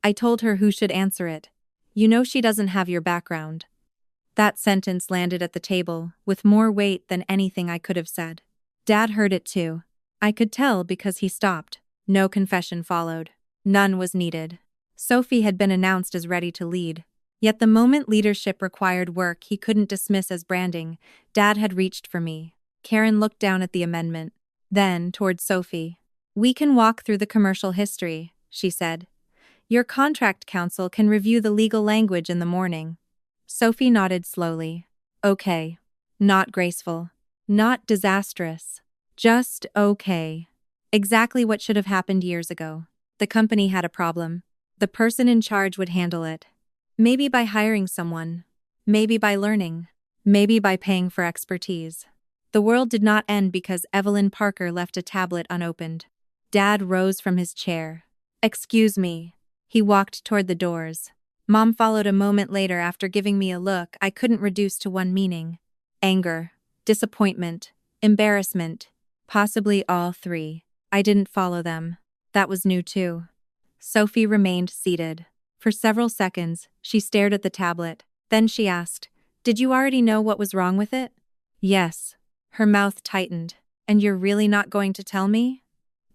I told her who should answer it. You know she doesn't have your background. That sentence landed at the table, with more weight than anything I could have said. Dad heard it too. I could tell because he stopped. No confession followed. None was needed. Sophie had been announced as ready to lead. Yet the moment leadership required work he couldn't dismiss as branding, Dad had reached for me. Karen looked down at the amendment. Then, toward Sophie. We can walk through the commercial history, she said. Your contract counsel can review the legal language in the morning. Sophie nodded slowly. Okay. Not graceful. Not disastrous. Just okay. Exactly what should have happened years ago. The company had a problem. The person in charge would handle it. Maybe by hiring someone. Maybe by learning. Maybe by paying for expertise. The world did not end because Evelyn Parker left a tablet unopened. Dad rose from his chair. Excuse me. He walked toward the doors. Mom followed a moment later after giving me a look I couldn't reduce to one meaning. Anger, disappointment, embarrassment, possibly all 3. I didn't follow them. That was new too. Sophie remained seated. For several seconds, she stared at the tablet. Then she asked, Did you already know what was wrong with it? Yes. Her mouth tightened. And you're really not going to tell me?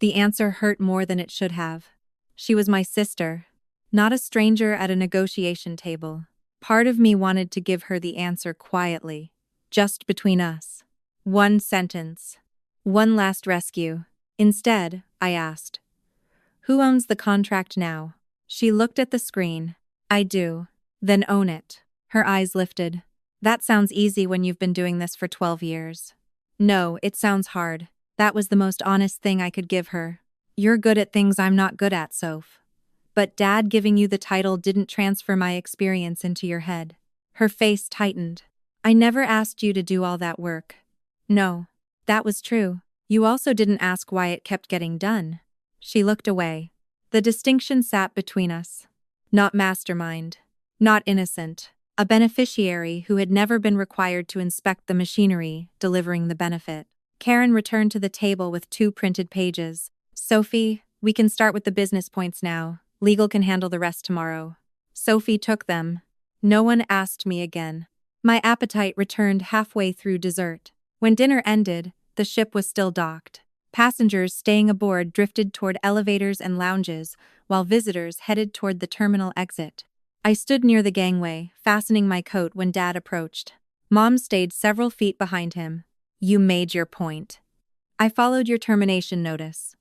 The answer hurt more than it should have. She was my sister. Not a stranger at a negotiation table. Part of me wanted to give her the answer quietly, just between us. One sentence. One last rescue. Instead, I asked, Who owns the contract now? She looked at the screen. I do. Then own it. Her eyes lifted. That sounds easy when you've been doing this for 12 years. No, it sounds hard. That was the most honest thing I could give her. You're good at things I'm not good at, Soph. But Dad giving you the title didn't transfer my experience into your head. Her face tightened. I never asked you to do all that work. No, that was true. You also didn't ask why it kept getting done. She looked away. The distinction sat between us. Not mastermind. Not innocent. A beneficiary who had never been required to inspect the machinery, delivering the benefit. Karen returned to the table with 2 printed pages. Sophie, we can start with the business points now. Legal can handle the rest tomorrow. Sophie took them. No one asked me again. My appetite returned halfway through dessert. When dinner ended, the ship was still docked. Passengers staying aboard drifted toward elevators and lounges, while visitors headed toward the terminal exit. I stood near the gangway, fastening my coat when Dad approached. Mom stayed several feet behind him. You made your point. I followed your termination notice.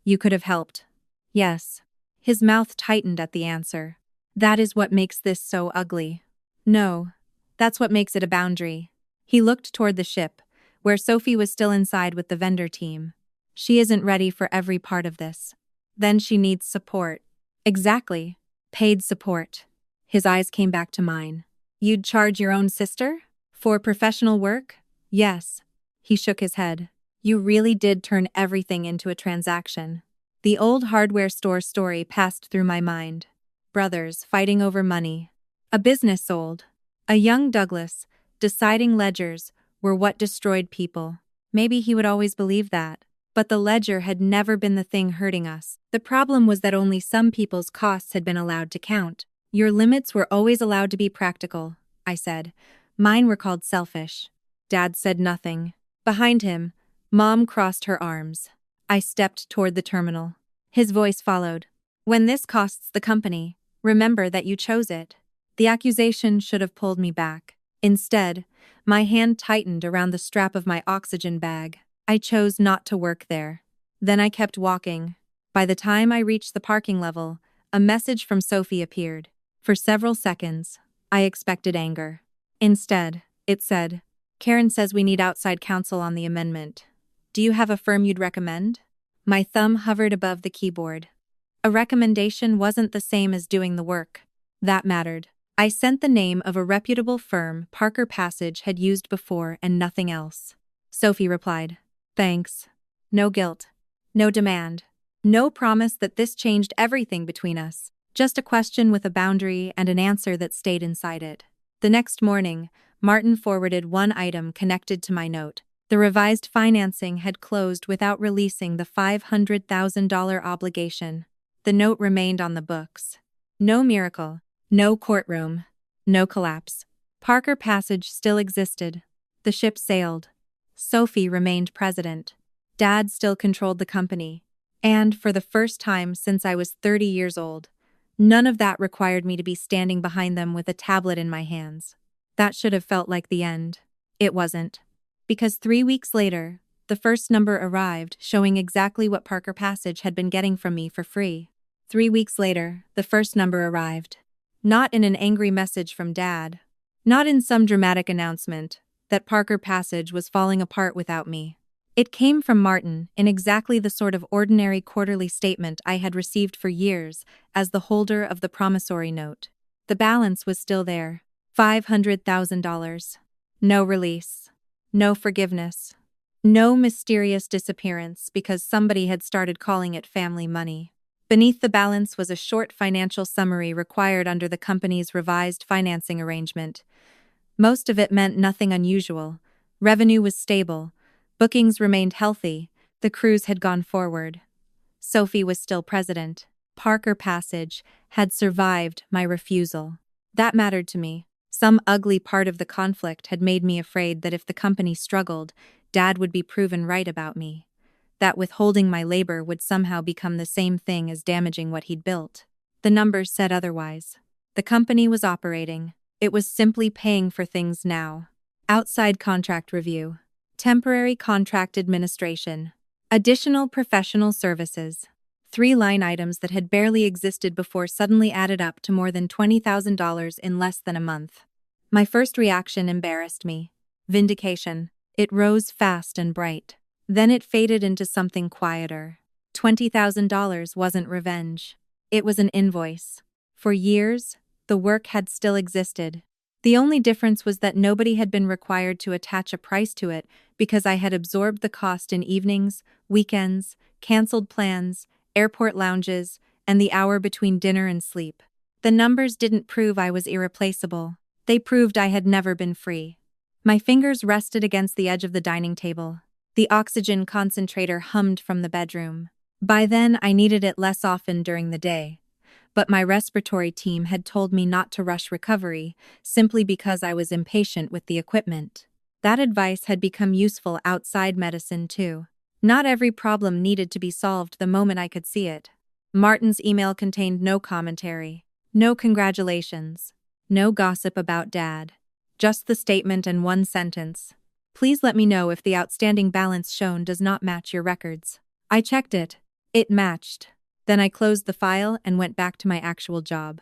You could have helped. Yes. His mouth tightened at the answer. That is what makes this so ugly. No. That's what makes it a boundary. He looked toward the ship, where Sophie was still inside with the vendor team. She isn't ready for every part of this. Then she needs support. Exactly. Paid support. His eyes came back to mine. You'd charge your own sister? For professional work? Yes. He shook his head. You really did turn everything into a transaction. The old hardware store story passed through my mind. Brothers fighting over money. A business sold. A young Douglas, deciding ledgers were what destroyed people. Maybe he would always believe that. But the ledger had never been the thing hurting us. The problem was that only some people's costs had been allowed to count. Your limits were always allowed to be practical, I said. Mine were called selfish. Dad said nothing. Behind him, Mom crossed her arms. I stepped toward the terminal. His voice followed. When this costs the company, remember that you chose it. The accusation should have pulled me back. Instead, my hand tightened around the strap of my oxygen bag. I chose not to work there. Then I kept walking. By the time I reached the parking level, a message from Sophie appeared. For several seconds, I expected anger. Instead, it said, Karen says we need outside counsel on the amendment. Do you have a firm you'd recommend? My thumb hovered above the keyboard. A recommendation wasn't the same as doing the work. That mattered. I sent the name of a reputable firm Parker Passage had used before and nothing else. Sophie replied. Thanks. No guilt. No demand. No promise that this changed everything between us. Just a question with a boundary and an answer that stayed inside it. The next morning, Martin forwarded one item connected to my note. The revised financing had closed without releasing the $500,000 obligation. The note remained on the books. No miracle. No courtroom. No collapse. Parker Passage still existed. The ship sailed. Sophie remained president. Dad still controlled the company. And for the first time since I was 30 years old, none of that required me to be standing behind them with a tablet in my hands. That should have felt like the end. It wasn't. Because 3 weeks later, the first number arrived showing exactly what Parker Passage had been getting from me for free. 3 weeks later, the first number arrived. Not in an angry message from Dad. Not in some dramatic announcement that Parker Passage was falling apart without me. It came from Martin in exactly the sort of ordinary quarterly statement I had received for years as the holder of the promissory note. The balance was still there. $500,000. No release. No forgiveness. No mysterious disappearance because somebody had started calling it family money. Beneath the balance was a short financial summary required under the company's revised financing arrangement. Most of it meant nothing unusual. Revenue was stable. Bookings remained healthy. The cruise had gone forward. Sophie was still president. Parker Passage had survived my refusal. That mattered to me. Some ugly part of the conflict had made me afraid that if the company struggled, Dad would be proven right about me. That withholding my labor would somehow become the same thing as damaging what he'd built. The numbers said otherwise. The company was operating. It was simply paying for things now. Outside contract review. Temporary contract administration. Additional professional services. 3 line items that had barely existed before suddenly added up to more than $20,000 in less than a month. My first reaction embarrassed me. Vindication. It rose fast and bright. Then it faded into something quieter. $20,000 wasn't revenge. It was an invoice. For years, the work had still existed. The only difference was that nobody had been required to attach a price to it because I had absorbed the cost in evenings, weekends, canceled plans, airport lounges, and the hour between dinner and sleep. The numbers didn't prove I was irreplaceable. They proved I had never been free. My fingers rested against the edge of the dining table. The oxygen concentrator hummed from the bedroom. By then, I needed it less often during the day. But my respiratory team had told me not to rush recovery, simply because I was impatient with the equipment. That advice had become useful outside medicine, too. Not every problem needed to be solved the moment I could see it. Martin's email contained no commentary, no congratulations, no gossip about Dad. Just the statement and one sentence. Please let me know if the outstanding balance shown does not match your records. I checked it. It matched. Then I closed the file and went back to my actual job.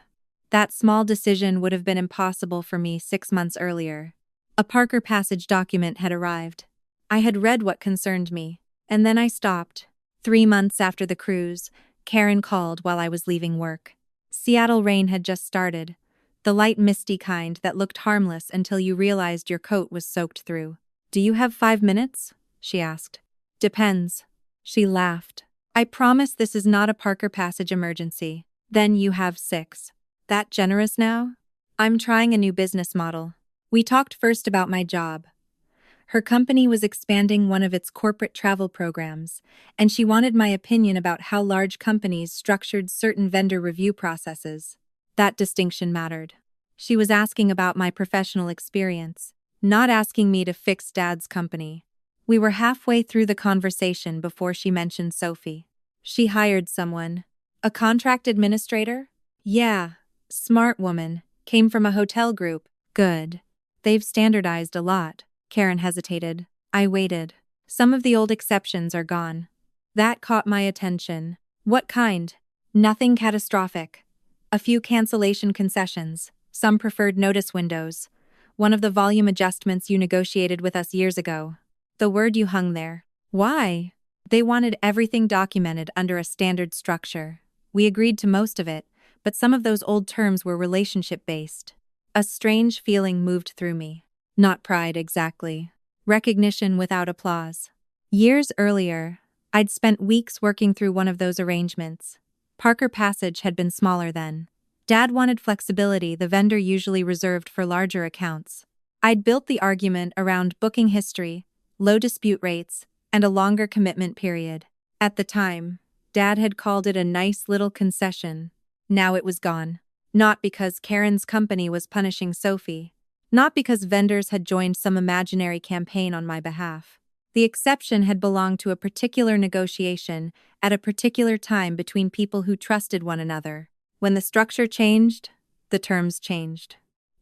That small decision would have been impossible for me 6 months earlier. A Parker Passage document had arrived. I had read what concerned me, and then I stopped. 3 months after the cruise, Karen called while I was leaving work. Seattle rain had just started, the light misty kind that looked harmless until you realized your coat was soaked through. "Do you have 5 minutes?" she asked. "Depends." She laughed. "I promise this is not a Parker Passage emergency. Then you have 6. That generous now? I'm trying a new business model." We talked first about my job. Her company was expanding one of its corporate travel programs, and she wanted my opinion about how large companies structured certain vendor review processes. That distinction mattered. She was asking about my professional experience, not asking me to fix Dad's company. We were halfway through the conversation before she mentioned Sophie. She hired someone. A contract administrator? Yeah, smart woman. Came from a hotel group. Good. They've standardized a lot. Karen hesitated. I waited. Some of the old exceptions are gone. That caught my attention. What kind? Nothing catastrophic. A few cancellation concessions. Some preferred notice windows. One of the volume adjustments you negotiated with us years ago. The word you hung there. Why? They wanted everything documented under a standard structure. We agreed to most of it, but some of those old terms were relationship-based. A strange feeling moved through me. Not pride exactly. Recognition without applause. Years earlier, I'd spent weeks working through one of those arrangements. Parker Passage had been smaller then. Dad wanted flexibility the vendor usually reserved for larger accounts. I'd built the argument around booking history, low dispute rates, and a longer commitment period. At the time, Dad had called it a nice little concession. Now it was gone. Not because Karen's company was punishing Sophie. Not because vendors had joined some imaginary campaign on my behalf. The exception had belonged to a particular negotiation at a particular time between people who trusted one another. When the structure changed, the terms changed.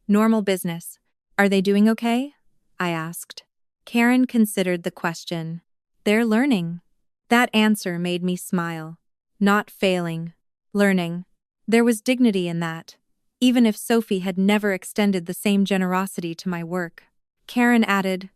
Normal business. Are they doing okay? I asked. Karen considered the question. They're learning. That answer made me smile. Not failing. Learning. There was dignity in that. Even if Sophie had never extended the same generosity to my work. Karen added,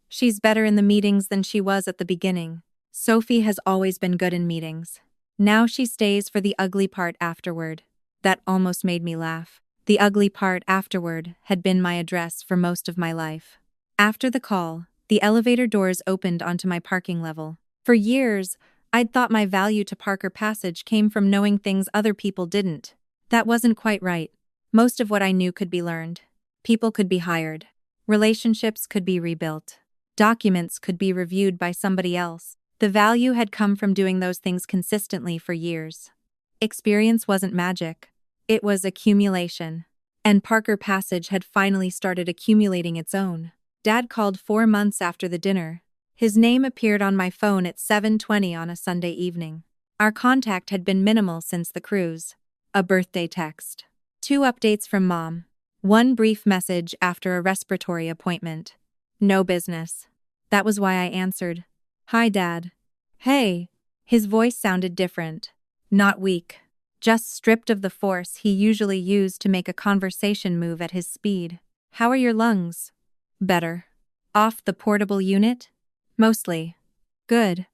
"She's better in the meetings than she was at the beginning. Sophie has always been good in meetings. Now she stays for the ugly part afterward." That almost made me laugh. The ugly part afterward had been my address for most of my life. After the call, the elevator doors opened onto my parking level. For years, I'd thought my value to Parker Passage came from knowing things other people didn't. That wasn't quite right. Most of what I knew could be learned. People could be hired. Relationships could be rebuilt. Documents could be reviewed by somebody else. The value had come from doing those things consistently for years. Experience wasn't magic. It was accumulation. And Parker Passage had finally started accumulating its own. Dad called 4 months after the dinner. His name appeared on my phone at 7:20 on a Sunday evening. Our contact had been minimal since the cruise. A birthday text. 2 updates from Mom. 1 brief message after a respiratory appointment. No business. That was why I answered. "Hi, Dad." "Hey." His voice sounded different. Not weak. Just stripped of the force he usually used to make a conversation move at his speed. "How are your lungs?" "Better." "Off the portable unit?" "Mostly." "Good."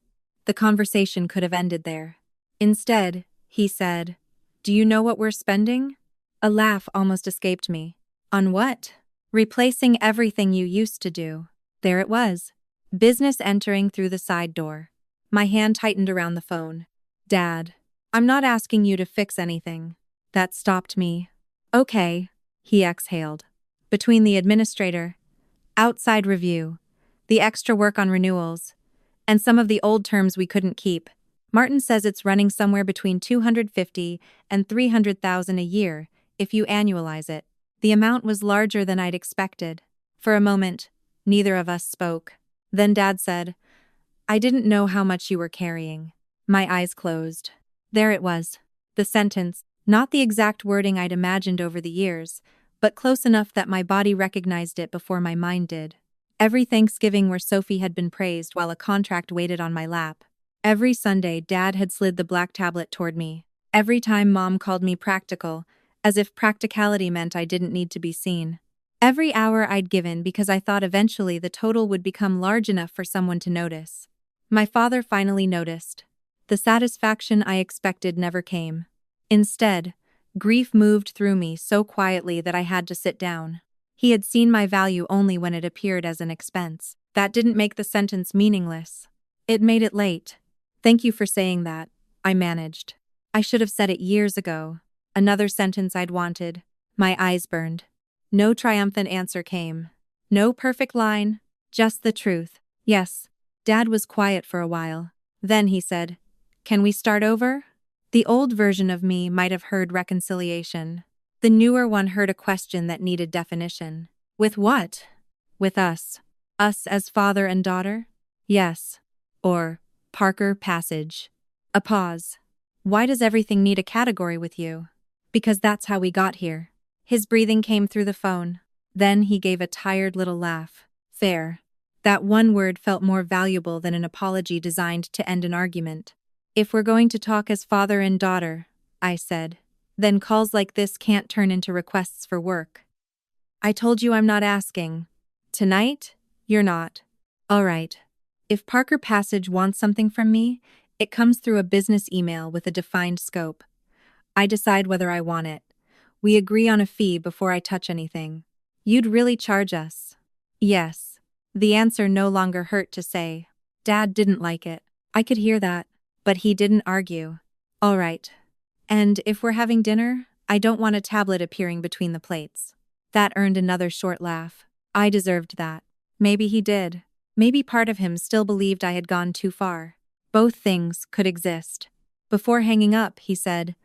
The conversation could have ended there. Instead, he said, "Do you know what we're spending?" A laugh almost escaped me. On what? Replacing everything you used to do. There it was. Business entering through the side door. My hand tightened around the phone. Dad, I'm not asking you to fix anything. That stopped me. Okay, he exhaled. Between the administrator, outside review, the extra work on renewals, and some of the old terms we couldn't keep, Martin says it's running somewhere between 250 and 300,000 a year if you annualize it. The amount was larger than I'd expected. For a moment, neither of us spoke. Then Dad said, I didn't know how much you were carrying. My eyes closed. There it was. The sentence, not the exact wording I'd imagined over the years, but close enough that my body recognized it before my mind did. Every Thanksgiving where Sophie had been praised while a contract waited on my lap. Every Sunday Dad had slid the black tablet toward me. Every time Mom called me practical, as if practicality meant I didn't need to be seen. Every hour I'd given because I thought eventually the total would become large enough for someone to notice. My father finally noticed. The satisfaction I expected never came. Instead, grief moved through me so quietly that I had to sit down. He had seen my value only when it appeared as an expense. That didn't make the sentence meaningless. It made it late. Thank you for saying that, I managed. I should have said it years ago. Another sentence I'd wanted. My eyes burned. No triumphant answer came. No perfect line, just the truth. Yes. Dad was quiet for a while. Then he said, Can we start over? The old version of me might have heard reconciliation. The newer one heard a question that needed definition. With what? With us. Us as father and daughter? Yes. Or Parker Passage. A pause. Why does everything need a category with you? Because that's how we got here. His breathing came through the phone. Then he gave a tired little laugh. Fair. That one word felt more valuable than an apology designed to end an argument. If we're going to talk as father and daughter, I said, then calls like this can't turn into requests for work. I told you I'm not asking. Tonight, you're not. All right. If Parker Passage wants something from me, it comes through a business email with a defined scope. I decide whether I want it. We agree on a fee before I touch anything. You'd really charge us? Yes. The answer no longer hurt to say. Dad didn't like it. I could hear that, but he didn't argue. All right. And if we're having dinner, I don't want a tablet appearing between the plates. That earned another short laugh. I deserved that. Maybe he did. Maybe part of him still believed I had gone too far. Both things could exist. Before hanging up, he said,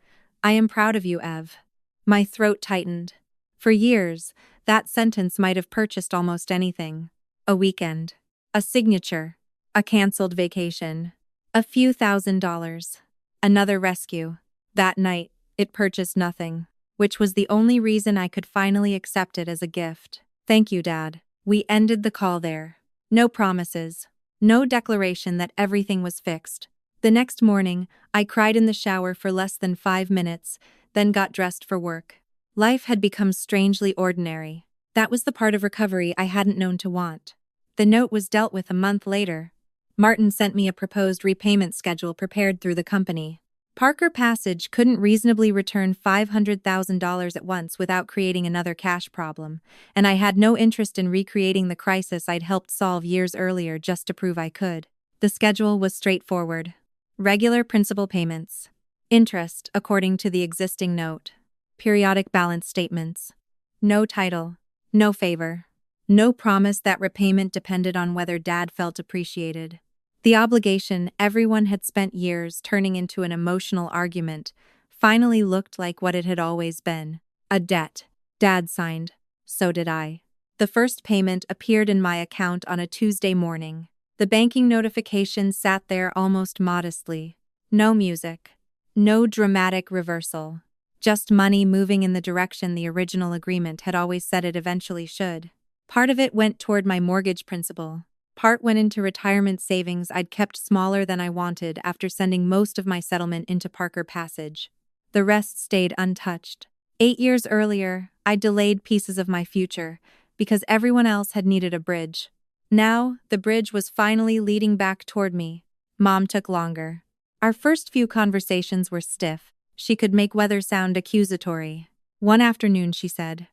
I am proud of you, Ev. My throat tightened. For years, that sentence might have purchased almost anything. A weekend. A signature. A canceled vacation. A few $1,000s. Another rescue. That night, it purchased nothing, which was the only reason I could finally accept it as a gift. Thank you, Dad. We ended the call there. No promises. No declaration that everything was fixed. The next morning, I cried in the shower for less than 5 minutes, then got dressed for work. Life had become strangely ordinary. That was the part of recovery I hadn't known to want. The note was dealt with a month later. Martin sent me a proposed repayment schedule prepared through the company. Parker Passage couldn't reasonably return $500,000 at once without creating another cash problem, and I had no interest in recreating the crisis I'd helped solve years earlier just to prove I could. The schedule was straightforward. Regular principal payments. Interest, according to the existing note. Periodic balance statements. No title. No favor. No promise that repayment depended on whether Dad felt appreciated. The obligation everyone had spent years turning into an emotional argument finally looked like what it had always been. A debt. Dad signed. So did I. The first payment appeared in my account on a Tuesday morning. The banking notification sat there almost modestly. No music. No dramatic reversal. Just money moving in the direction the original agreement had always said it eventually should. Part of it went toward my mortgage principal. Part went into retirement savings I'd kept smaller than I wanted after sending most of my settlement into Parker Passage. The rest stayed untouched. 8 years earlier, I delayed pieces of my future because everyone else had needed a bridge. Now, the bridge was finally leading back toward me. Mom took longer. Our first few conversations were stiff. She could make weather sound accusatory. One afternoon she said,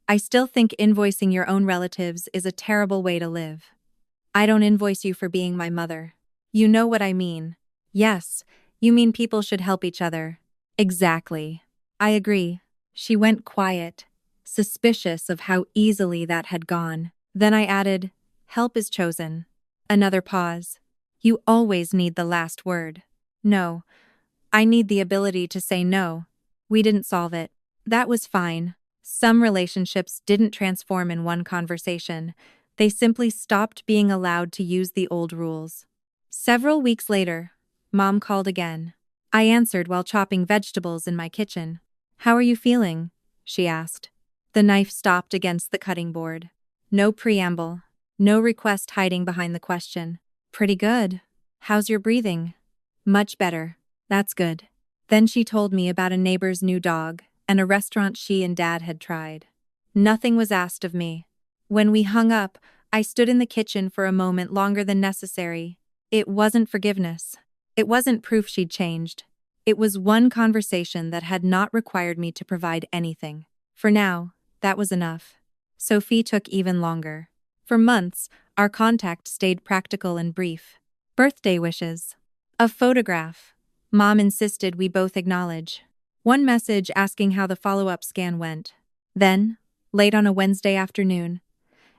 I still think invoicing your own relatives is a terrible way to live. I don't invoice you for being my mother. You know what I mean. Yes, you mean people should help each other. Exactly. I agree. She went quiet, suspicious of how easily that had gone. Then I added, help is chosen. Another pause. You always need the last word. No. I need the ability to say no. We didn't solve it. That was fine. Some relationships didn't transform in one conversation. They simply stopped being allowed to use the old rules. Several weeks later, Mom called again. I answered while chopping vegetables in my kitchen. How are you feeling? She asked. The knife stopped against the cutting board. No preamble. No request hiding behind the question. Pretty good. How's your breathing? Much better. That's good. Then she told me about a neighbor's new dog and a restaurant she and Dad had tried. Nothing was asked of me. When we hung up, I stood in the kitchen for a moment longer than necessary. It wasn't forgiveness. It wasn't proof she'd changed. It was one conversation that had not required me to provide anything. For now, that was enough. Sophie took even longer. For months, our contact stayed practical and brief. Birthday wishes. A photograph. Mom insisted we both acknowledge. One message asking how the follow-up scan went. Then, late on a Wednesday afternoon,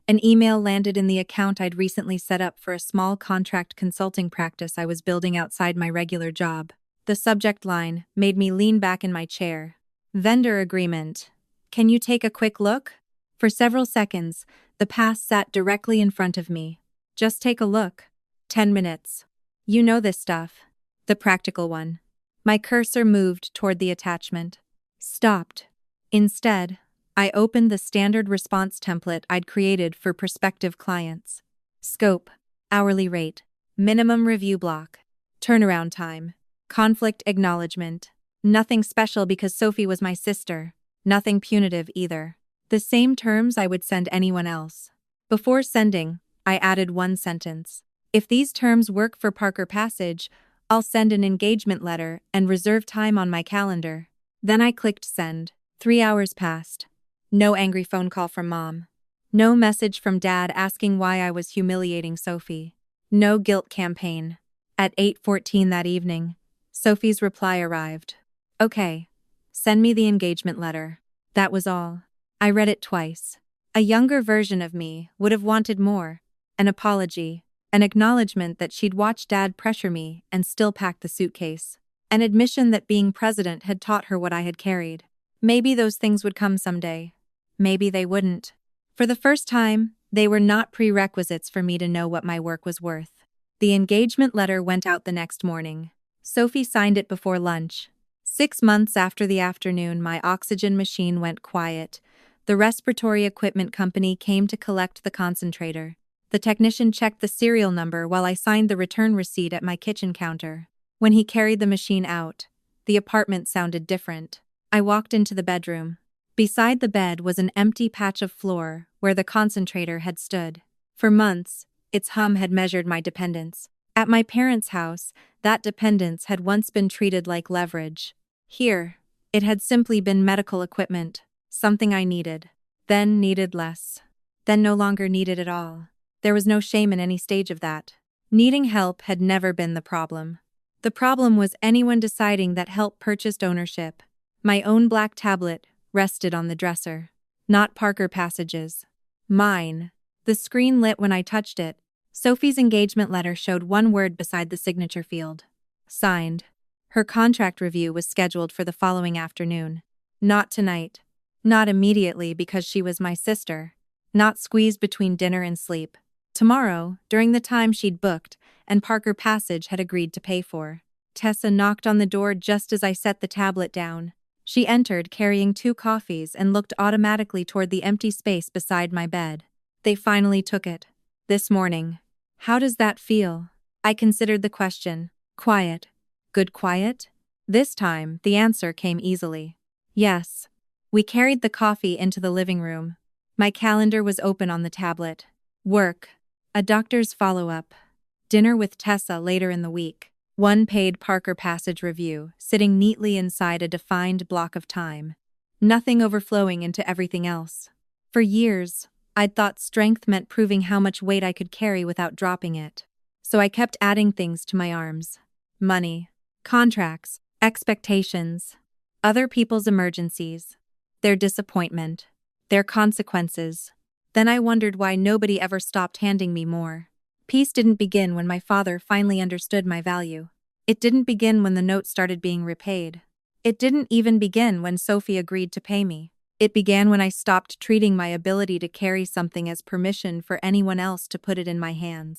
an email landed in the account I'd recently set up for a small contract consulting practice I was building outside my regular job. The subject line made me lean back in my chair. Vendor agreement. Can you take a quick look? For several seconds, the pass sat directly in front of me. Just take a look. 10 minutes. You know this stuff. The practical one. My cursor moved toward the attachment. Stopped. Instead, I opened the standard response template I'd created for prospective clients. Scope, hourly rate, minimum review block, turnaround time, conflict acknowledgement. Nothing special because Sophie was my sister. Nothing punitive either. The same terms I would send anyone else. Before sending, I added one sentence. If these terms work for Parker Passage, I'll send an engagement letter and reserve time on my calendar. Then I clicked send. 3 hours passed. No angry phone call from Mom. No message from Dad asking why I was humiliating Sophie. No guilt campaign. At 8:14 that evening, Sophie's reply arrived. Okay. Send me the engagement letter. That was all. I read it twice. A younger version of me would have wanted more. An apology. An acknowledgement that she'd watched Dad pressure me and still pack the suitcase. An admission that being president had taught her what I had carried. Maybe those things would come someday. Maybe they wouldn't. For the first time, they were not prerequisites for me to know what my work was worth. The engagement letter went out the next morning. Sophie signed it before lunch. 6 months after the afternoon my oxygen machine went quiet, the respiratory equipment company came to collect the concentrator. The technician checked the serial number while I signed the return receipt at my kitchen counter. When he carried the machine out, the apartment sounded different. I walked into the bedroom. Beside the bed was an empty patch of floor where the concentrator had stood. For months, its hum had measured my dependence. At my parents' house, that dependence had once been treated like leverage. Here, it had simply been medical equipment, something I needed, then needed less, then no longer needed at all. There was no shame in any stage of that. Needing help had never been the problem. The problem was anyone deciding that help purchased ownership. My own black tablet rested on the dresser. Not Parker Passage's. Mine. The screen lit when I touched it. Sophie's engagement letter showed one word beside the signature field. Signed. Her contract review was scheduled for the following afternoon. Not tonight. Not immediately because she was my sister. Not squeezed between dinner and sleep. Tomorrow, during the time she'd booked, and Parker Passage had agreed to pay for. Tessa knocked on the door just as I set the tablet down. She entered carrying 2 coffees and looked automatically toward the empty space beside my bed. They finally took it. This morning. How does that feel? I considered the question. Quiet. Good quiet? This time, the answer came easily. Yes. We carried the coffee into the living room. My calendar was open on the tablet. Work. A doctor's follow-up. Dinner with Tessa later in the week. One paid Parker Passage review, sitting neatly inside a defined block of time. Nothing overflowing into everything else. For years, I'd thought strength meant proving how much weight I could carry without dropping it. So I kept adding things to my arms. Money, contracts, expectations, other people's emergencies, their disappointment, their consequences. Then I wondered why nobody ever stopped handing me more. Peace didn't begin when my father finally understood my value. It didn't begin when the note started being repaid. It didn't even begin when Sophie agreed to pay me. It began when I stopped treating my ability to carry something as permission for anyone else to put it in my hands.